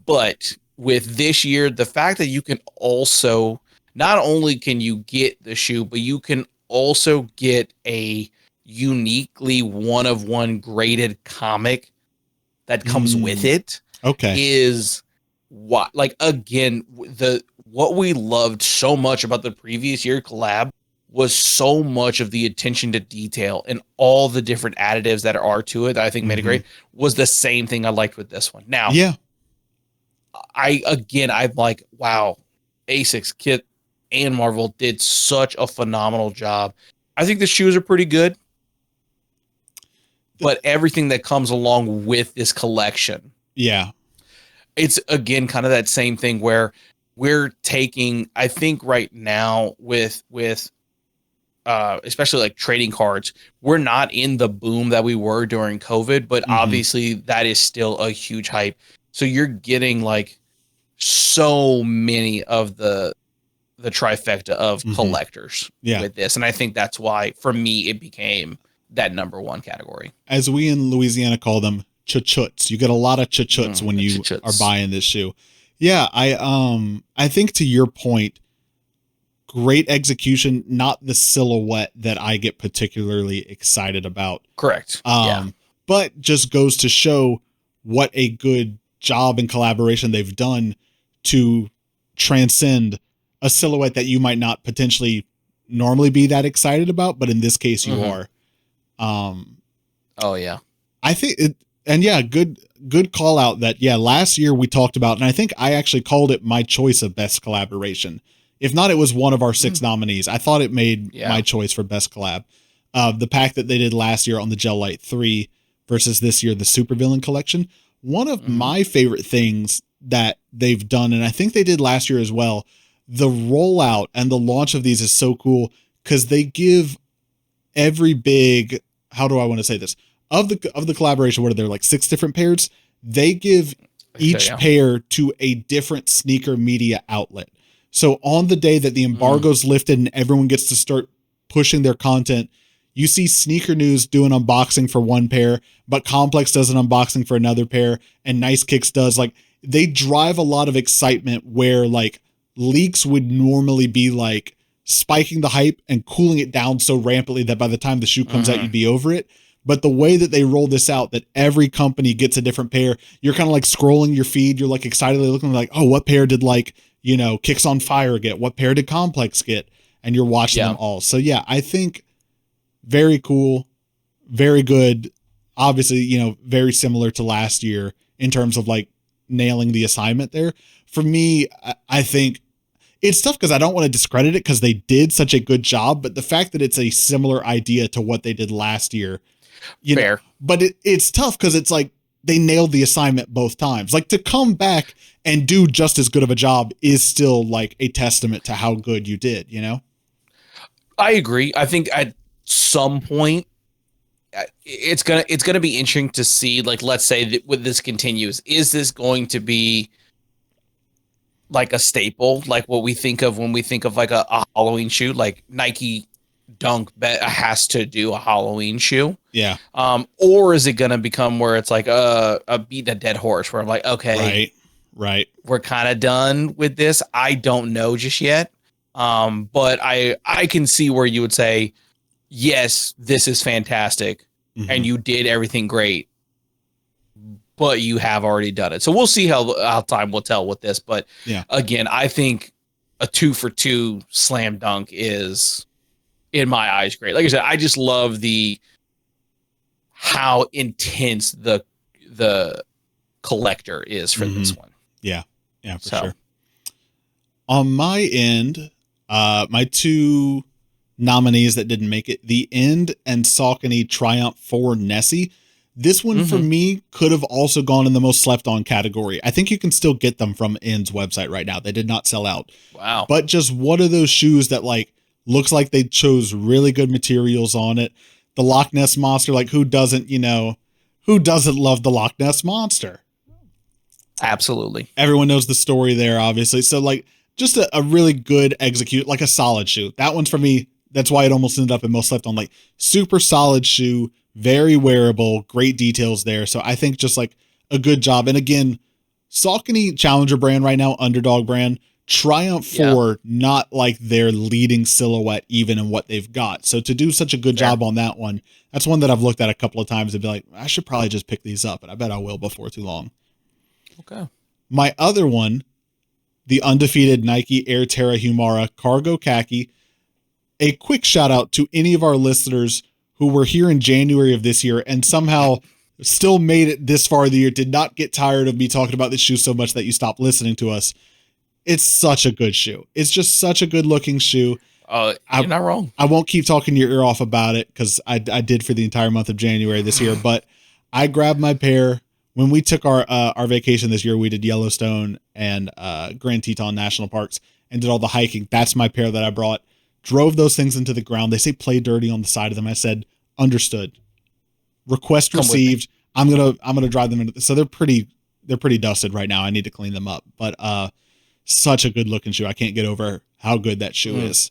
But with this year, the fact that you can also, not only can you get the shoe, but you can also get a uniquely one-of-one graded comic that comes with it. Okay. Is what, like, again, what we loved so much about the previous year collab was so much of the attention to detail and all the different additives that are to it that I think made it great, was the same thing I liked with this one. Now, yeah, I'm like, wow, Asics, Kit, and Marvel did such a phenomenal job. I think the shoes are pretty good, but everything that comes along with this collection, yeah, it's again kind of that same thing where we're taking, I think right now with especially like trading cards, we're not in the boom that we were during COVID, but obviously that is still a huge hype. So you're getting like so many of the trifecta of collectors with this. And I think that's why, for me, it became that number one category. As we in Louisiana call them, chuchuts. You get a lot of chuchuts when you are buying this shoe. Yeah, I think to your point, great execution, not the silhouette that I get particularly excited about. Correct. But just goes to show what a good job and collaboration they've done to transcend a silhouette that you might not potentially normally be that excited about, but in this case you are. Oh yeah. I think it, and yeah, good call out that, yeah, last year we talked about, and I think I actually called it my choice of best collaboration. If not, it was one of our 6 nominees. I thought it made my choice for best collab. The pack that they did last year on the Gel Light 3 versus this year, the Supervillain collection. One of my favorite things that they've done, and I think they did last year as well, the rollout and the launch of these is so cool because they give every big, how do I want to say this? Of the collaboration, what are there, like 6 different pairs? They give each pair to a different sneaker media outlet. So on the day that the embargo's lifted and everyone gets to start pushing their content, you see Sneaker News do an unboxing for one pair, but Complex does an unboxing for another pair, and Nice Kicks does. Like, they drive a lot of excitement where like leaks would normally be like spiking the hype and cooling it down so rampantly that by the time the shoe comes out, you'd be over it. But the way that they roll this out, that every company gets a different pair, you're kind of like scrolling your feed. You're like excitedly looking like, oh, what pair did like, Kicks on Fire get? What pair did Complex get? And you're watching them all. So yeah, I think very cool, very good. Obviously, very similar to last year in terms of like nailing the assignment there. For me, I think it's tough because I don't want to discredit it because they did such a good job, but the fact that it's a similar idea to what they did last year, Fair. But it's tough because it's like they nailed the assignment both times. Like, to come back and do just as good of a job is still like a testament to how good you did, I agree. I think at some point it's gonna be interesting to see, like, let's say that when this continues, is this going to be like a staple, like what we think of when we think of like a Halloween shoe, like Nike Dunk has to do a Halloween shoe. Yeah. Or is it going to become where it's like a beat a dead horse where I'm like, okay, right. We're kind of done with this. I don't know just yet. But I can see where you would say, yes, this is fantastic. And you did everything great, but you have already done it. So we'll see how time will tell with this. But again, I think a 2 for 2 slam dunk is, in my eyes, great. Like I said, I just love how intense the collector is for this one. Yeah, for sure. On my end, my 2 nominees that didn't make it, the End and Saucony Triumph 4 Nessie. This one for me could have also gone in the most slept on category. I think you can still get them from End's website right now. They did not sell out. Wow. But just one of those shoes that like looks like they chose really good materials on it. The Loch Ness Monster, like who doesn't love the Loch Ness Monster? Absolutely. Everyone knows the story there, obviously. So like just a really good execute, like a solid shoe. That one's for me. That's why it almost ended up in most slept on, like super solid shoe, very wearable, great details there. So I think just like a good job. And again, Saucony challenger brand right now, underdog brand, Triumph 4, not like their leading silhouette even in what they've got. So to do such a good job on that one, that's one that I've looked at a couple of times and be like, I should probably just pick these up. And I bet I will before too long. Okay. My other one, the undefeated Nike Air Terra Humara Cargo Khaki. A quick shout out to any of our listeners who were here in January of this year and somehow still made it this far of the year, did not get tired of me talking about this shoe so much that you stopped listening to us. It's such a good shoe. It's just such a good looking shoe. You're not wrong. I won't keep talking your ear off about it because I did for the entire month of January this year, but I grabbed my pair when we took our vacation this year. We did Yellowstone and Grand Teton National Parks and did all the hiking. That's my pair that I brought. Drove those things into the ground. They say play dirty on the side of them. I said, understood. Request received. I'm gonna drive them into. So they're pretty dusted right now. I need to clean them up. But such a good looking shoe. I can't get over how good that shoe is.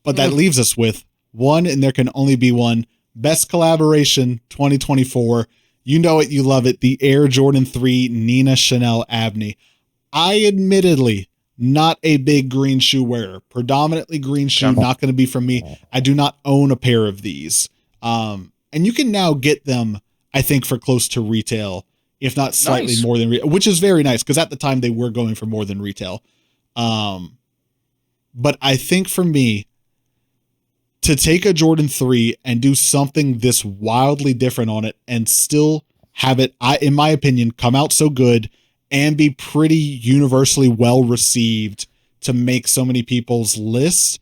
But that leaves us with one, and there can only be one. Best collaboration 2024. You know it, you love it. The Air Jordan 3 Nina Chanel Abney. I admittedly not a big green shoe wearer. Predominantly green shoe, not going to be for me. I do not own a pair of these. And you can now get them, I think, for close to retail, if not slightly more than which is very nice because at the time they were going for more than retail. But I think for me, to take a Jordan 3 and do something this wildly different on it and still have it, in my opinion, come out so good and be pretty universally well received to make so many people's lists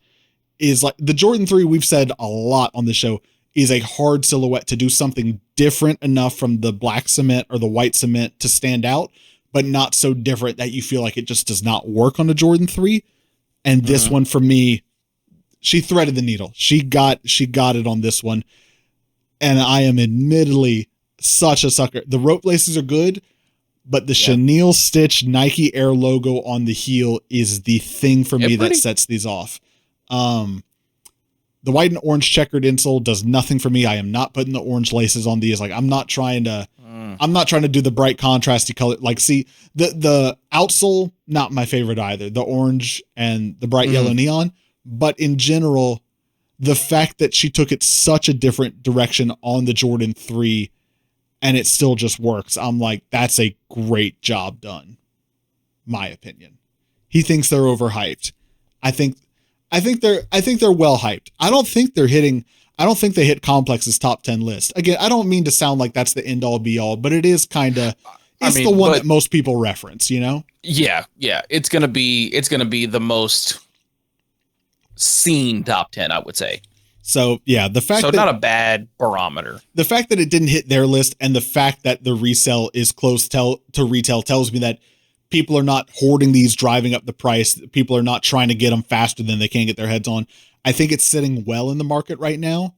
is like the Jordan 3, we've said a lot on the show, is a hard silhouette to do something different enough from the black cement or the white cement to stand out, but not so different that you feel like it just does not work on a Jordan 3. And this one for me, she threaded the needle. She got it on this one. And I am admittedly such a sucker. The rope laces are good, but the chenille stitch Nike Air logo on the heel is the thing for me that sets these off. The white and orange checkered insole does nothing for me. I am not putting the orange laces on these. Like I'm not trying to do the bright contrasty color. Like, see the outsole, not my favorite either. The orange and the bright yellow neon. But in general, the fact that she took it such a different direction on the Jordan 3 and it still just works. I'm like, that's a great job done. My opinion. He thinks they're overhyped. I think they're well hyped. I don't think they hit Complex's top 10 list. Again, I don't mean to sound like that's the end all be all, but it is kind of, the one that most people reference, you know? Yeah. It's going to be the most seen top 10, I would say. So yeah, not a bad barometer. The fact that it didn't hit their list and the fact that the resale is close to retail tells me that people are not hoarding these, driving up the price. People are not trying to get them faster than they can get their heads on. I think it's sitting well in the market right now.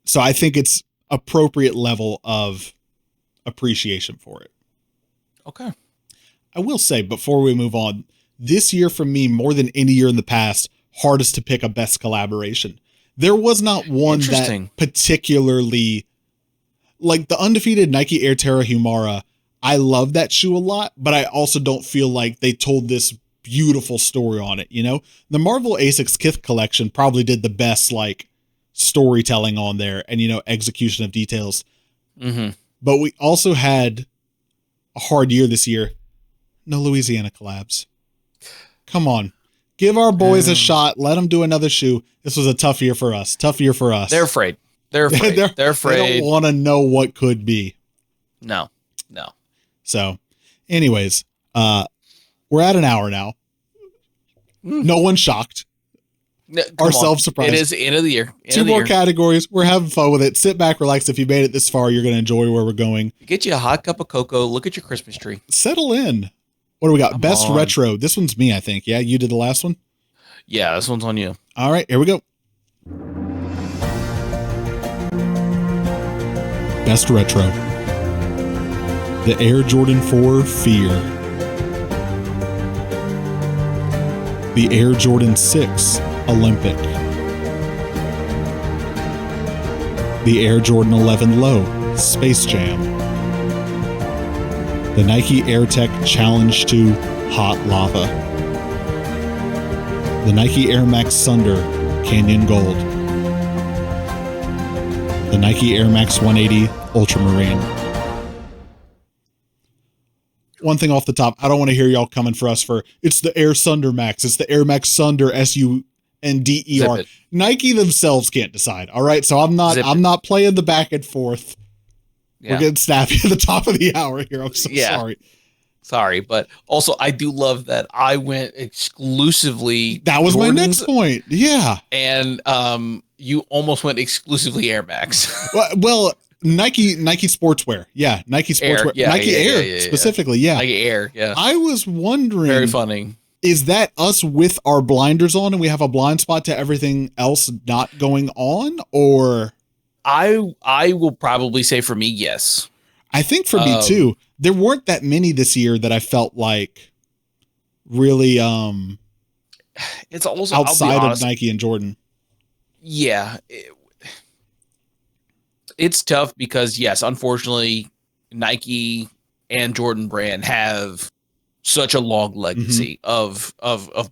So I think it's appropriate level of appreciation for it. Okay. I will say before we move on, this year for me, more than any year in the past, hardest to pick a best collaboration. There was not one that particularly, like the undefeated Nike Air Terra Humara. I love that shoe a lot, but I also don't feel like they told this beautiful story on it. You know, the Marvel Asics Kith collection probably did the best, like, storytelling on there and, you know, execution of details. Mm-hmm. But we also had a hard year this year. No Louisiana collabs. Come on. Give our boys a shot. Let them do another shoe. This was a tough year for us. They're afraid. They're afraid. They're afraid. They don't want to know what could be. No. So, anyways, we're at an hour now. No one's shocked. Ourselves surprised. It is the end of the year. Two more categories. We're having fun with it. Sit back, relax. If you made it this far, you're going to enjoy where we're going. Get you a hot cup of cocoa. Look at your Christmas tree. Settle in. What do we got? Best retro. This one's me, I think. Yeah, you did the last one? Yeah, this one's on you. All right, here we go. Best retro. The Air Jordan 4 Fear. The Air Jordan 6 Olympic. The Air Jordan 11 Low Space Jam. The Nike Air Tech Challenge 2 Hot Lava. The Nike Air Max Thunder Canyon Gold. The Nike Air Max 180 Ultramarine. One thing off the top, I don't want to hear y'all coming for us for, it's the Air Thunder Max, it's the Air Max Thunder SUNDER. Nike themselves can't decide. All right. So I'm not playing the back and forth. Yeah. We're getting snappy at the top of the hour here. I'm so sorry. Sorry, but also I do love that I went exclusively. That was Jordans, my next point. Yeah. And you almost went exclusively Air Max. well, Nike sportswear. Yeah. Nike sportswear. Nike Air specifically. Yeah. Nike Air. Yeah. I was wondering. Very funny. Is that us with our blinders on and we have a blind spot to everything else not going on? Or I will probably say for me, yes. I think for me too. There weren't that many this year that I felt like really it's also outside of Nike and Jordan. Yeah. It's tough because, yes, unfortunately, Nike and Jordan brand have such a long legacy of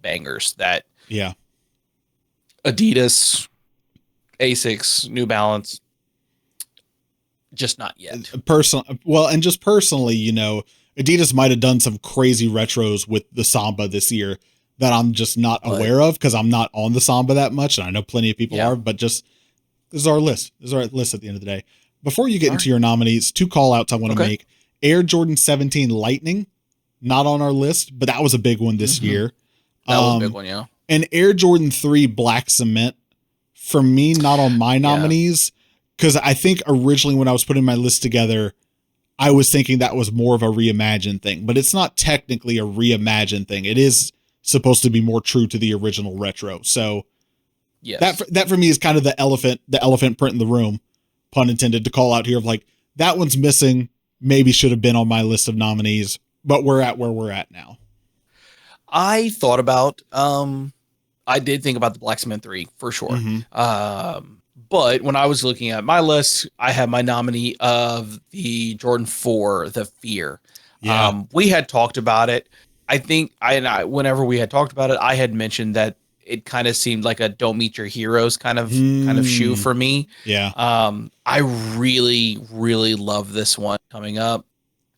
bangers that Adidas, Asics, New Balance, just not yet. Personally, you know, Adidas might have done some crazy retros with the Samba this year that I'm just not aware of because I'm not on the Samba that much, and I know plenty of people are, but just this is our list. This is our list at the end of the day. Before you get into your nominees, two call outs I want to make. Air Jordan 17 Lightning, not on our list, but that was a big one this year. That was a big one, yeah. And Air Jordan 3 Black Cement, for me, not on my nominees, because I think originally when I was putting my list together, I was thinking that was more of a reimagined thing, but it's not technically a reimagined thing. It is supposed to be more true to the original retro. So that for me is kind of the elephant print in the room, pun intended, to call out here of like, that one's missing, maybe should have been on my list of nominees, but we're at where we're at now. I thought about, I did think about the Black Cement 3 for sure. But when I was looking at my list, I had my nominee of the Jordan 4, the Fear. Yeah. We had talked about it. I think whenever we had talked about it, I had mentioned that it kind of seemed like a don't meet your heroes kind of shoe for me. Yeah. I really, really love this one coming up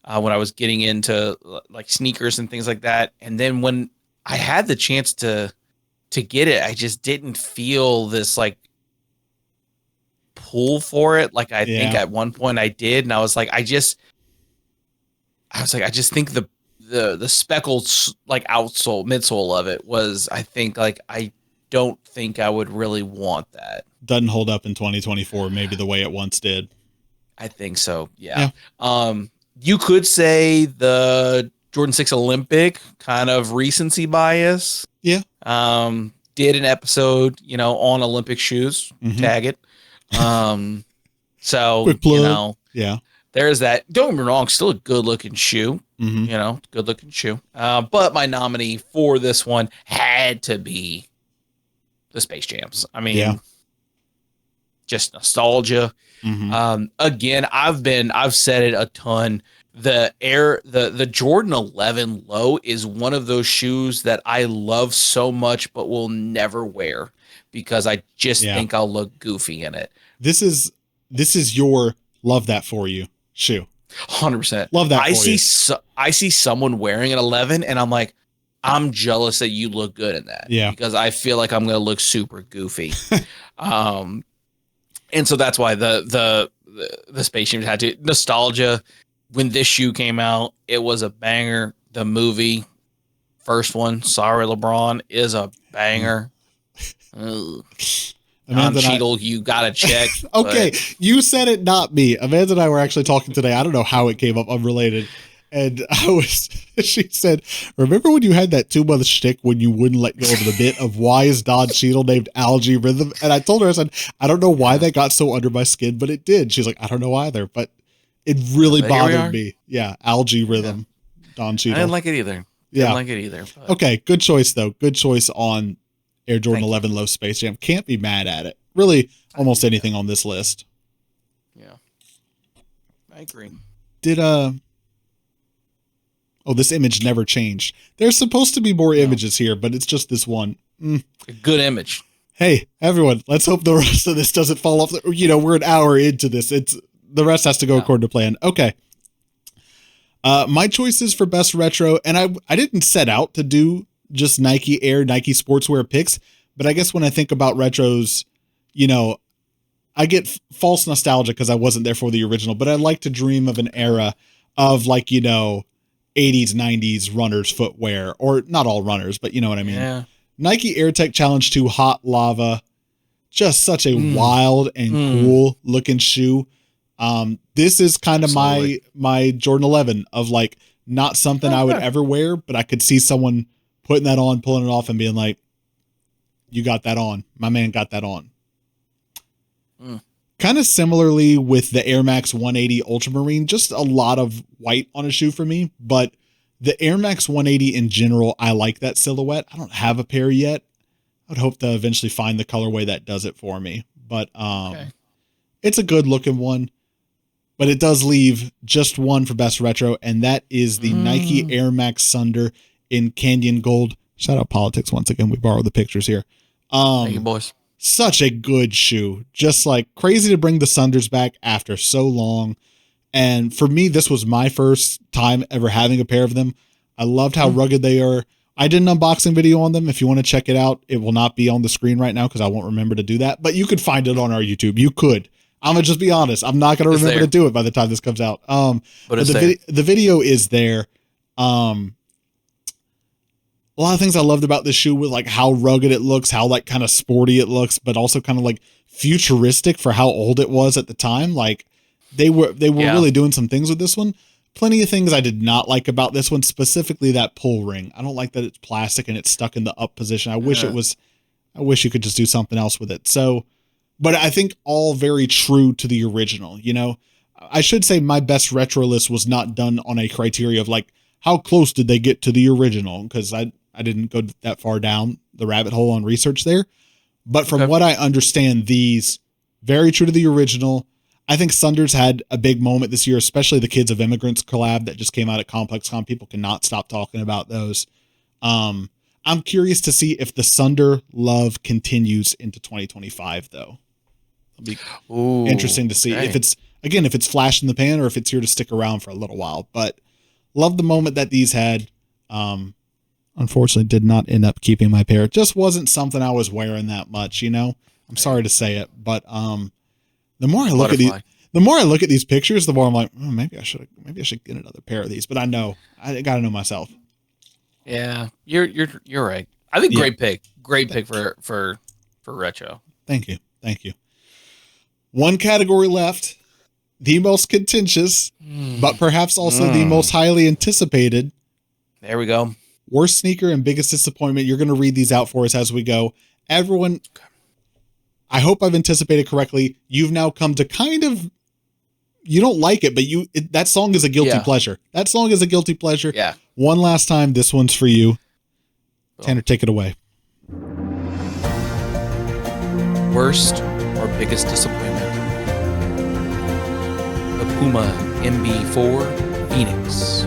when I was getting into like sneakers and things like that. And then when I had the chance to get it, I just didn't feel this like pull for it. Like I think at one point I did. And I was like, I just think the speckled like midsole of it was, I think like, I don't think I would really want that. Doesn't hold up in 2024, maybe the way it once did. I think so. Yeah. You could say the Jordan 6 Olympic kind of recency bias. Yeah. Did an episode, on Olympic shoes, tag it. So, quick plug. there's that. Don't get me wrong, still a good looking shoe. Mm-hmm. Good looking shoe. But my nominee for this one had to be the Space Jams. I mean, just nostalgia. Mm-hmm. Again, I've said it a ton. The Jordan 11 low is one of those shoes that I love so much, but will never wear because I just think I'll look goofy in it. This is your love that for you shoe. 100%. Love that. I see someone wearing an 11 and I'm like, I'm jealous that you look good in that. Yeah. Because I feel like I'm going to look super goofy. And so that's why the Space Jam had to nostalgia. When this shoe came out, it was a banger. The movie, first one, Sorry LeBron, is a banger. Cheadle, you gotta check. Okay, you said it, not me. Amanda and I were actually talking today. I don't know how it came up unrelated. And she said, remember when you had that 2-month shtick when you wouldn't let go of the bit of why is Don Cheadle named Algae Rhythm? And I told her, I said, I don't know why that got so under my skin, but it did. She's like, I don't know either, but it really bothered me. Yeah, Algae Rhythm, Don Cheadle. I didn't like it either. But. Okay, good choice, though. Good choice on Air Jordan 11 Low Space Jam. Can't be mad at it. Really, almost anything on this list. Yeah. I agree. This image never changed. There's supposed to be more images here, but it's just this one. A good image. Hey, everyone, let's hope the rest of this doesn't fall off. We're an hour into this. The rest has to go according to plan. Okay. My choices for best retro, and I didn't set out to do just Nike Air, Nike sportswear picks, but I guess when I think about retros, I get false nostalgia because I wasn't there for the original, but I like to dream of an era of 80s, 90s runners footwear, or not all runners, but you know what I mean? Yeah. Nike Air Tech Challenge 2 Hot Lava, just such a wild and cool looking shoe. This is kind of my Jordan 11 of not something I would ever wear, but I could see someone putting that on, pulling it off and being like, you got that on. My man got that on. Kind of similarly with the Air Max 180 Ultramarine, just a lot of white on a shoe for me, but the Air Max 180 in general, I like that silhouette. I don't have a pair yet. I'd hope to eventually find the colorway that does it for me, but it's a good looking one, but it does leave just one for best retro, and that is the Nike Air Max Sunder in Canyon Gold. Shout out Politics once again. We borrowed the pictures here. Thank you, boys. Such a good shoe. Just crazy to bring the Sunders back after so long. And for me, this was my first time ever having a pair of them. I loved how rugged they are. I did an unboxing video on them. If you want to check it out, it will not be on the screen right now because I won't remember to do that. But you could find it on our YouTube. You could. I'm going to just be honest. I'm not going to remember to do it by the time this comes out. But the video is there. A lot of things I loved about this shoe was how rugged it looks, how kind of sporty it looks, but also kind of futuristic for how old it was at the time. They were really doing some things with this one. Plenty of things I did not like about this one, specifically that pull ring. I don't like that it's plastic and it's stuck in the up position. I wish you could just do something else with it. So, but I think all very true to the original, I should say my best retro list was not done on a criteria of how close did they get to the original? Because I didn't go that far down the rabbit hole on research there. But from what I understand, these very true to the original. I think Sunders had a big moment this year, especially the Kids of Immigrants collab that just came out at ComplexCon. People cannot stop talking about those. I'm curious to see if the Sunder love continues into 2025, though. It'll be interesting to see if it's flash in the pan or if it's here to stick around for a little while. But love the moment that these had. Unfortunately, did not end up keeping my pair. It just wasn't something I was wearing that much, I'm sorry to say it, but the more I look at these pictures, the more I'm like, maybe I should get another pair of these. But I got to know myself. Yeah, you're right. I think great pick for retro. Thank you. One category left, the most contentious, but perhaps also the most highly anticipated. There we go. Worst sneaker and biggest disappointment. You're going to read these out for us as we go. Everyone, I hope I've anticipated correctly. You've now come to kind of you don't like it, but that song is a guilty pleasure. That song is a guilty pleasure. Yeah. One last time, this one's for you. Tanner, take it away. Worst or biggest disappointment? The Puma MB4 Phoenix.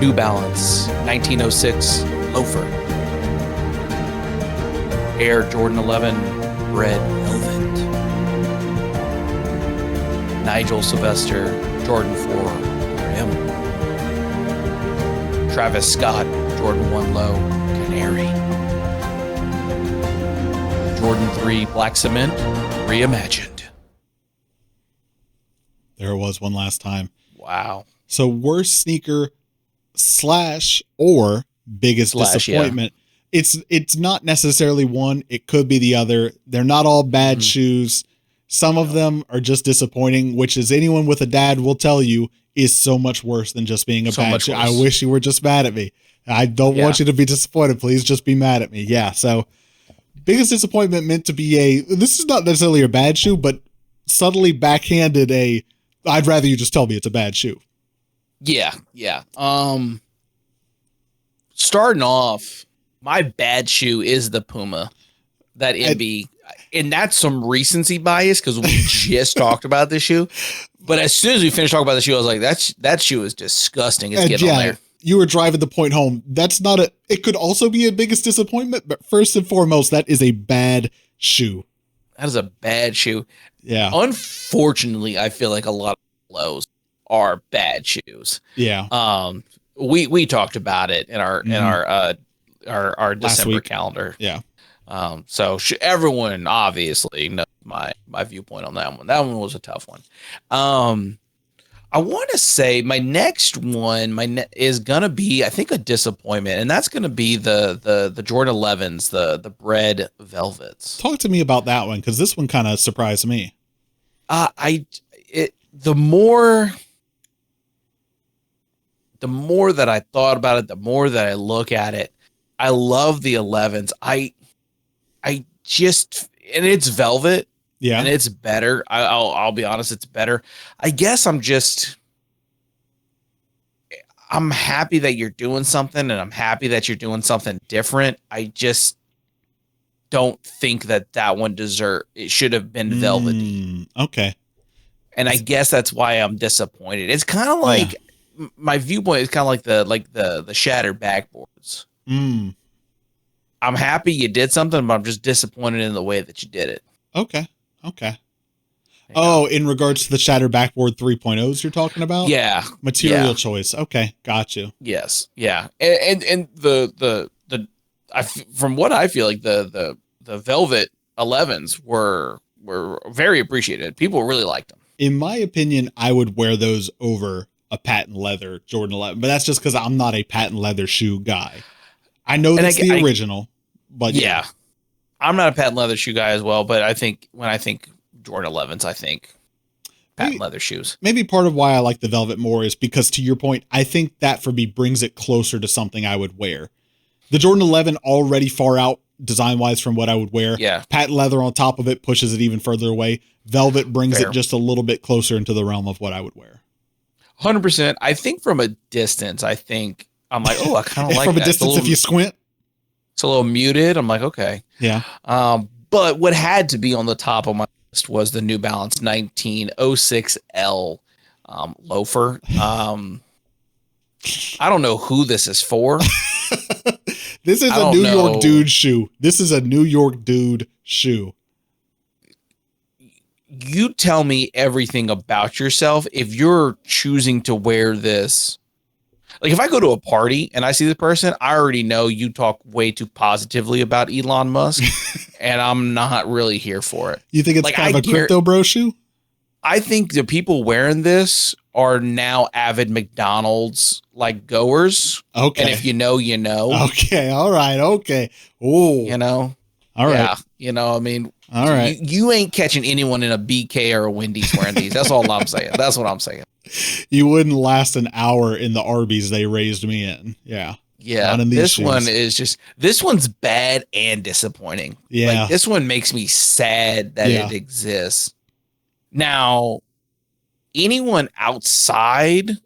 New Balance 1906 Loafer. Air Jordan 11 Red Velvet. Nigel Sylvester Jordan 4 Rim. Travis Scott Jordan 1 Low Canary. Jordan 3 Black Cement Reimagined. There it was one last time. Wow. So worst sneaker / or biggest disappointment. Yeah. It's not necessarily one. It could be the other. They're not all bad shoes. Some of them are just disappointing, which is anyone with a dad will tell you is so much worse than just being a bad shoe. I wish you were just mad at me. I don't want you to be disappointed. Please just be mad at me. Yeah. So biggest disappointment meant to be this is not necessarily a bad shoe, but subtly backhanded I'd rather you just tell me it's a bad shoe. Yeah. Yeah. Starting off, my bad shoe is the Puma, that MB. And that's some recency bias because we just talked about this shoe. But as soon as we finished talking about the shoe, I was like, that shoe is disgusting. It's getting on there. You were driving the point home. That's not it could also be a biggest disappointment, but first and foremost, that is a bad shoe. That is a bad shoe. Yeah. Unfortunately, I feel like a lot of lows are bad shoes. Yeah. We talked about it in our December calendar. Yeah. So everyone obviously knows my viewpoint on that one. That one was a tough one. I want to say my next one is gonna be, I think, a disappointment, and that's gonna be the Jordan 11s, the Red Velvets. Talk to me about that one because this one kind of surprised me. The more that I thought about it, the more that I look at it, I love the 11s. I just, and it's velvet. Yeah. And it's better. I'll be honest, it's better. I guess I'm happy that you're doing something, and I'm happy that you're doing something different. I just don't think that one it should have been velvety. Okay. And I guess that's why I'm disappointed. It's kind of like my viewpoint is kind of like the shattered backboards. I'm happy you did something, but I'm just disappointed in the way that you did it. Okay. In regards to the shattered backboard 3.0s you're talking about? Yeah. Material choice. Okay. Got you. Yes. Yeah. And from what I feel like the velvet 11s were very appreciated. People really liked them. In my opinion, I would wear those over a patent leather Jordan 11, but that's just because I'm not a patent leather shoe guy. I know that's the original, but yeah, I'm not a patent leather shoe guy as well. But I think when I think Jordan 11s, I think patent leather shoes. Maybe part of why I like the velvet more is because, to your point, I think that for me brings it closer to something I would wear. The Jordan 11 already far out design wise from what I would wear. Yeah, patent leather on top of it pushes it even further away. Velvet brings it just a little bit closer into the realm of what I would wear. 100%. I think from a distance, I'm like, oh, I kind of like from that. A distance, if you squint, it's a little muted. I'm like, okay. Yeah. But what had to be on the top of my list was the New Balance 1906L loafer. I don't know who this is for. This is a New York dude shoe. This is a New York dude shoe. You tell me everything about yourself if you're choosing to wear this. Like if I go to a party and I see the person, I already know you talk way too positively about Elon Musk, and I'm not really here for it. You think it's kind of a crypto bro shoe? I think the people wearing this are now avid McDonald's goers. Okay. And if you know, you know. Okay. All right. Okay. Oh, all right. Yeah. I mean, all right. You ain't catching anyone in a BK or a Wendy's wearing these. That's all I'm saying. That's what I'm saying. You wouldn't last an hour in the Arby's they raised me in. Yeah. Yeah. This one's bad and disappointing. Yeah. This one makes me sad that it exists. Now, anyone inside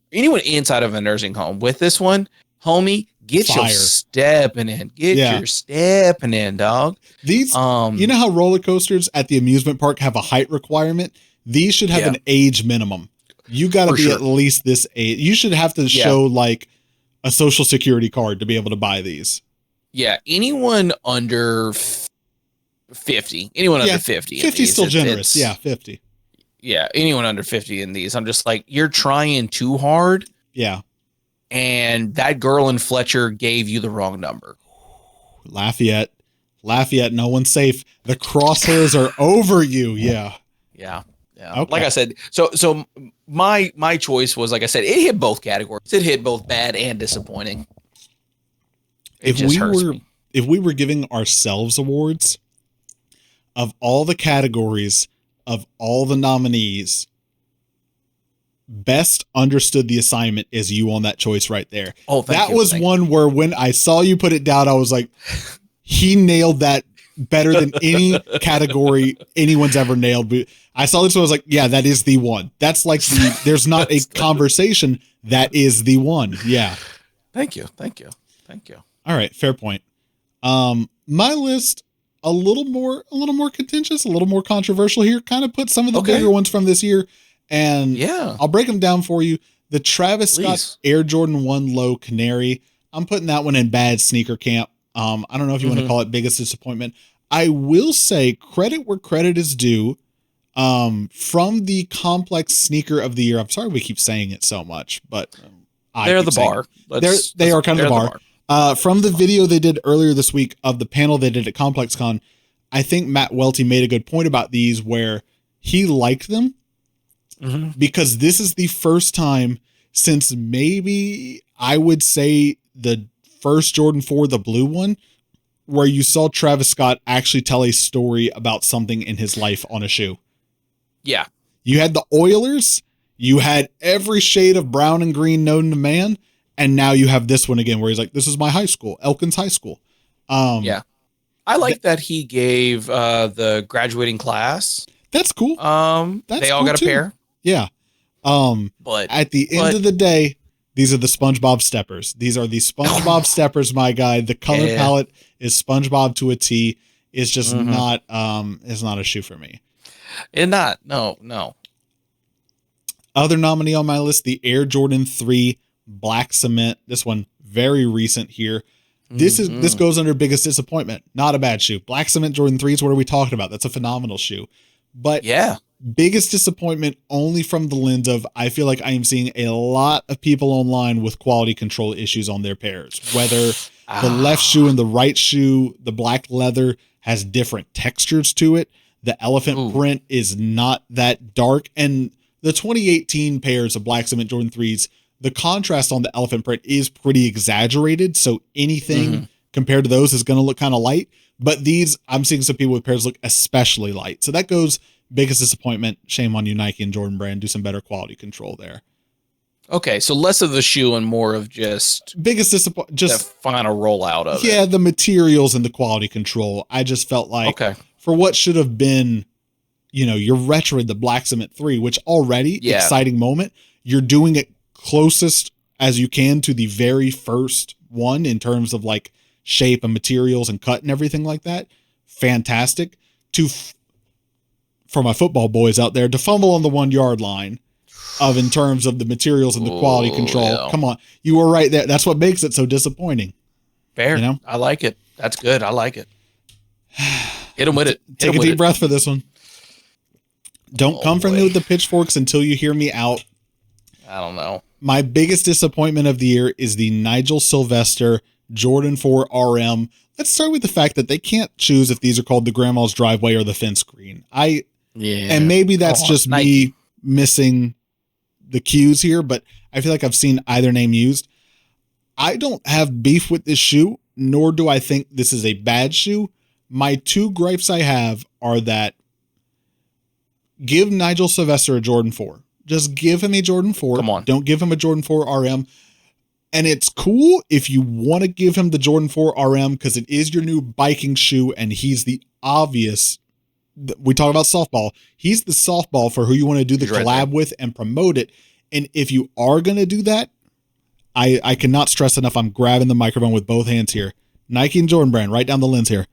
of a nursing home with this one, homie, get Fire. your stepping in. Get Yeah. your stepping in, dog. These, you know how roller coasters at the amusement park have a height requirement? These should have an age minimum. You got to be at least this age. You should have to show like a social security card to be able to buy these. Yeah, anyone under 50. Anyone under 50. 50 is still generous. Yeah, 50. Yeah, anyone under 50 in these. I'm just like, you're trying too hard. Yeah. And that girl in Fletcher gave you the wrong number. Lafayette, no one's safe. The crosshairs are over you. Yeah. Yeah. Okay. Like I said, so my choice was, like I said, it hit both categories. It hit both bad and disappointing. If we were giving ourselves awards of all the categories of all the nominees, best understood the assignment is you on that choice right there. Oh, that was one where when I saw you put it down, I was like, he nailed that better than any category anyone's ever nailed. But I saw this one, I was like, yeah, that is the one. That's like there's not a conversation. That is the one. Yeah. Thank you. All right, fair point. My list a little more contentious, a little more controversial here. Kind of put some of the bigger ones from this year, and I'll break them down for you. The Travis Scott Air Jordan 1 Low Canary. I'm putting that one in bad sneaker camp. I don't know if you want to call it biggest disappointment. I will say credit where credit is due. From the complex sneaker of the year. I'm sorry we keep saying it so much, but they're the bar. They are kind of the bar. From the video they did earlier this week of the panel they did at ComplexCon, I think Matt Welty made a good point about these where he liked them because this is the first time since maybe I would say the first Jordan 4, the blue one, where you saw Travis Scott actually tell a story about something in his life on a shoe. Yeah. You had the Oilers, you had every shade of brown and green known to man. And now you have this one again where he's like, this is my high school, Elkins High School. I like that he gave the graduating class. That's cool. They all got a pair. Yeah. But at the end of the day, these are the SpongeBob steppers. These are the SpongeBob steppers, my guy. The color palette is SpongeBob to a T. It's just not a shoe for me. It's not. No. Other nominee on my list, the Air Jordan 3 Black Cement. This one very recent here. This goes under biggest disappointment. Not a bad shoe. Black Cement Jordan 3s. What are we talking about? That's a phenomenal shoe. But biggest disappointment only from the lens of I feel like I am seeing a lot of people online with quality control issues on their pairs. Whether the left shoe and the right shoe, the black leather has different textures to it. The elephant print is not that dark. And the 2018 pairs of Black Cement Jordan 3s, the contrast on the elephant print is pretty exaggerated. So anything compared to those is going to look kind of light. But these, I'm seeing some people with pairs look especially light. So that goes biggest disappointment. Shame on you, Nike and Jordan Brand. Do some better quality control there. Okay, so less of the shoe and more of just biggest disappointment. Just the final rollout of it. Yeah, the materials and the quality control. I just felt like for what should have been, you're retroing the Black Cement 3, which already exciting moment. You're doing it closest as you can to the very first one in terms of like shape and materials and cut and everything like that. Fantastic. For my football boys out there, to fumble on the 1 yard line in terms of the materials and the quality control. Yeah. Come on. You were right there. That's what makes it so disappointing. Fair. I like it. That's good. I like it. Hit him with it. Take a deep breath for this one. Don't come for me with the pitchforks until you hear me out. I don't know. My biggest disappointment of the year is the Nigel Sylvester Jordan 4 RM. Let's start with the fact that they can't choose if these are called the grandma's driveway or the fence green. And maybe that's just Nike. Me missing the cues here, but I feel like I've seen either name used. I don't have beef with this shoe, nor do I think this is a bad shoe. My two gripes I have are that give Nigel Sylvester a Jordan 4. Just give him a Jordan 4. Come on. Don't give him a Jordan 4 RM. And it's cool if you want to give him the Jordan 4 RM because it is your new biking shoe and he's the obvious we talk about softball. He's the softball for who you want to do the He's right collab there. with and promote it. And if you are going to do that, I cannot stress enough. I'm grabbing the microphone with both hands here. Nike and Jordan Brand, right down the lens here.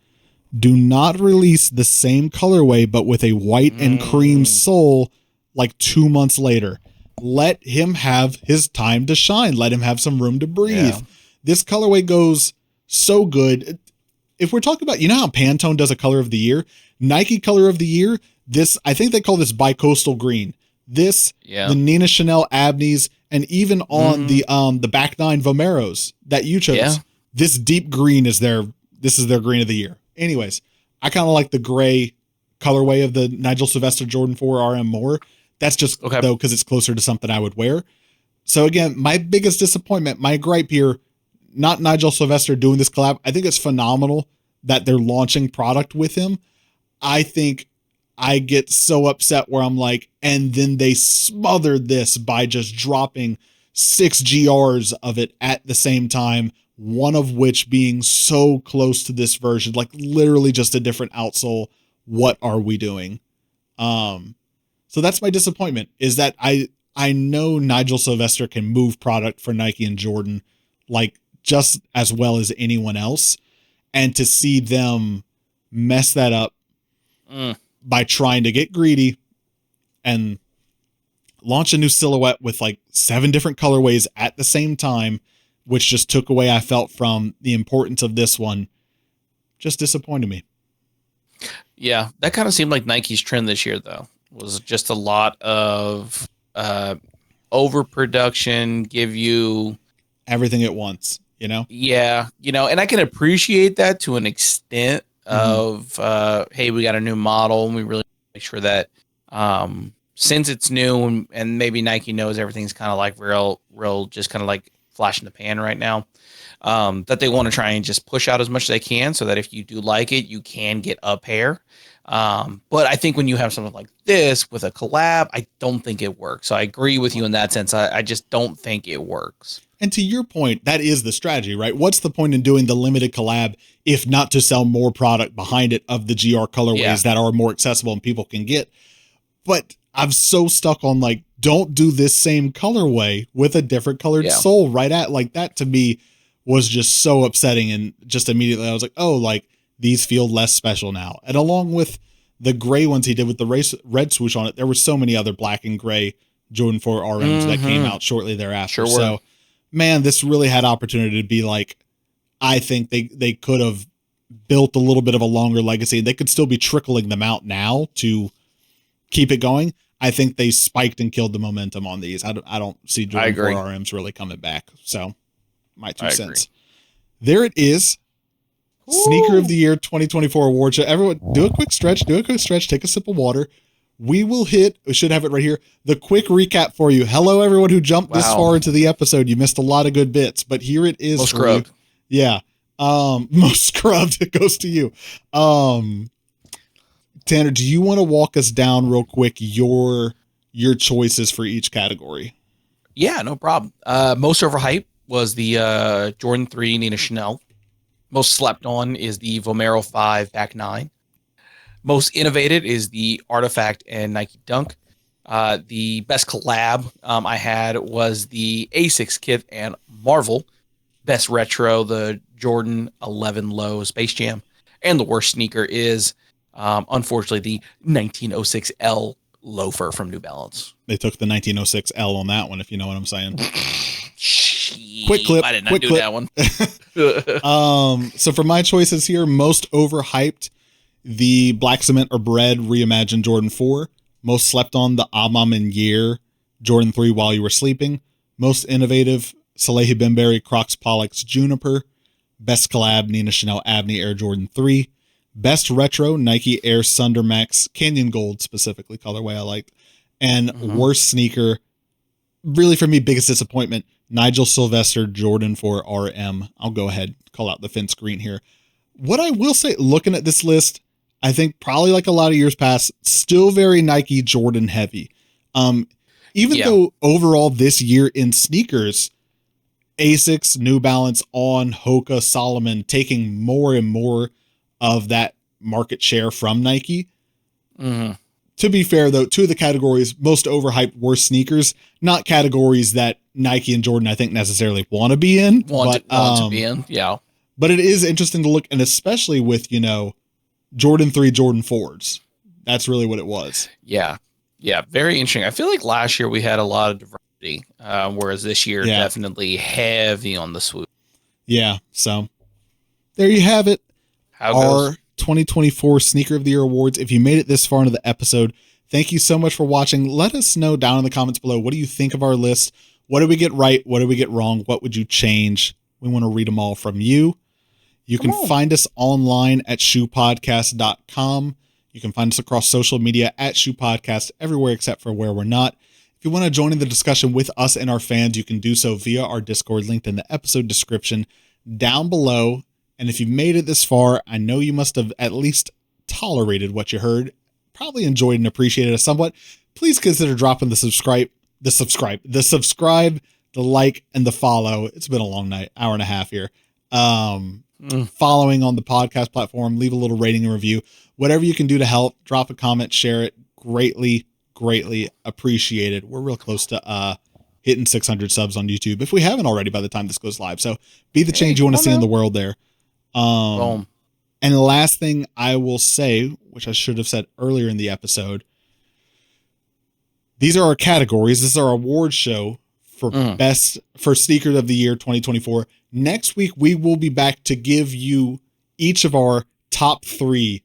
Do not release the same colorway, but with a white and cream sole like 2 months later. Let him have his time to shine. Let him have some room to breathe. Yeah. This colorway goes so good. If we're talking about, you know how Pantone does a color of the year? Nike color of the year, this, I think they call this bicoastal green. This, the Nina Chanel Abneys, and even on the back nine Vomeros that you chose, this deep green is their green of the year. Anyways, I kind of like the gray colorway of the Nigel Sylvester Jordan 4 RM more. That's just though, because it's closer to something I would wear. So again, my biggest disappointment, my gripe here, not Nigel Sylvester doing this collab. I think it's phenomenal that they're launching product with him. I think I get so upset where I'm like, and then they smothered this by just dropping 6 GRs of it at the same time, one of which being so close to this version, like literally just a different outsole. What are we doing? So that's my disappointment, is that I know Nigel Sylvester can move product for Nike and Jordan like just as well as anyone else. And to see them mess that up by trying to get greedy and launch a new silhouette with like 7 different colorways at the same time, which just took away, I felt, from the importance of this one, just disappointed me. Yeah, that kind of seemed like Nike's trend this year, though, was just a lot of overproduction, give you everything at once, you know? Yeah, you know, and I can appreciate that to an extent of, hey, we got a new model, and we really make sure that since it's new and maybe Nike knows everything's kind of like real just kind of like flash in the pan right now, that they want to try and just push out as much as they can so that if you do like it, you can get a pair. But I think when you have something like this with a collab, I don't think it works. So I agree with you in that sense. I just don't think it works. And to your point, that is the strategy, right? What's the point in doing the limited collab if not to sell more product behind it of the GR colorways that are more accessible and people can get? But I'm so stuck on like, don't do this same colorway with a different colored sole right at like that. To me was just so upsetting. And just immediately I was like, oh, like these feel less special now. And along with the gray ones he did with the red swoosh on it, there were so many other black and gray Jordan 4 RMs that came out shortly thereafter. So man, this really had opportunity to be like, I think they could have built a little bit of a longer legacy. They could still be trickling them out now to keep it going. I think they spiked and killed the momentum on these. I don't see Jordan 4 RMs really coming back. So my 2 cents. There it is. Ooh. Sneaker of the Year 2024 award show. Everyone do a quick stretch, take a sip of water. We should have it right here. The quick recap for you. Hello, everyone who jumped this far into the episode. You missed a lot of good bits, but here it is. Most scrubbed. Yeah. Most scrubbed. It goes to you. Tanner, do you want to walk us down real quick your choices for each category? Yeah, no problem. Most overhyped was the Jordan 3 Nina Chanel. Most slept on is the Vomero 5 back 9. Most innovated is the Artifact and Nike Dunk. The best collab I had was the Asics Kit and Marvel. Best retro, the Jordan 11 Low Space Jam. And the worst sneaker is, unfortunately, the 1906 L loafer from New Balance. They took the 1906 L on that one, if you know what I'm saying. Quick clip. I did not do that one. So for my choices here, most overhyped, the Black Cement or Bread reimagined Jordan 4. Most slept on, the Amam and Year Jordan 3 While You Were Sleeping. Most innovative, Salehi Bembury Crocs Pollux Juniper. Best collab, Nina Chanel Abney Air Jordan 3. Best retro, Nike Air Sunder Max Canyon Gold, specifically colorway I liked. And worst sneaker, really for me, biggest disappointment, Nigel Sylvester Jordan 4 RM. I'll go ahead, call out the fence green here. What I will say, looking at this list, I think probably like a lot of years past, still very Nike Jordan heavy. Even though overall this year in sneakers, Asics, New Balance, On, Hoka, Solomon taking more and more of that market share from Nike. Mm-hmm. To be fair, though, two of the categories most overhyped were sneakers, not categories that Nike and Jordan, I think, necessarily want to be in. Want to be in, yeah. But it is interesting to look, and especially with, Jordan 3, Jordan 4s. That's really what it was. Yeah. Yeah, very interesting. I feel like last year we had a lot of diversity, whereas this year definitely heavy on the swoop. Yeah, so there you have it. Our 2024 Sneaker of the Year Awards. If you made it this far into the episode, thank you so much for watching. Let us know down in the comments below, what do you think of our list? What did we get right? What did we get wrong? What would you change? We want to read them all from you. You can find us online at shoepodcast.com. You can find us across social media at shoepodcast, everywhere except for where we're not. If you want to join in the discussion with us and our fans, you can do so via our Discord linked in the episode description down below. And if you've made it this far, I know you must have at least tolerated what you heard, probably enjoyed and appreciated it somewhat. Please consider dropping the subscribe, the like, and the follow. It's been a long night, hour and a half here. Following on the podcast platform, leave a little rating and review. Whatever you can do to help, drop a comment, share it. Greatly appreciated. We're real close to hitting 600 subs on YouTube, if we haven't already by the time this goes live. So be the change you want to see in the world there. And the last thing I will say, which I should have said earlier in the episode, these are our categories. This is our award show for for Sneaker of the Year 2024. Next week, we will be back to give you each of our top 3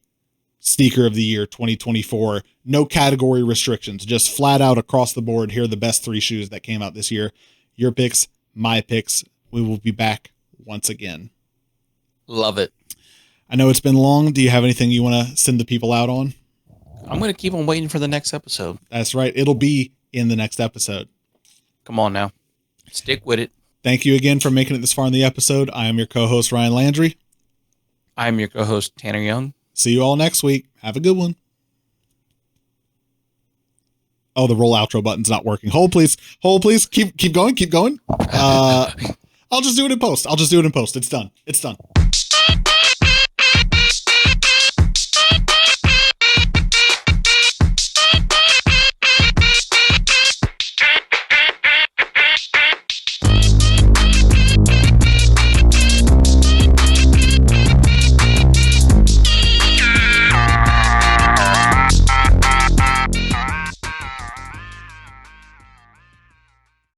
Sneaker of the Year 2024. No category restrictions, just flat out across the board. Here are the best 3 shoes that came out this year. Your picks, my picks. We will be back once again. Love it. I know it's been long. Do you have anything you want to send the people out on? I'm going to keep on waiting for the next episode. That's right. It'll be in the next episode. Come on now. Stick with it. Thank you again for making it this far in the episode. I am your co-host, Ryan Landry. I'm your co-host, Tanner Young. See you all next week. Have a good one. Oh, the roll outro button's not working. Hold, please. Keep going. I'll just do it in post. It's done.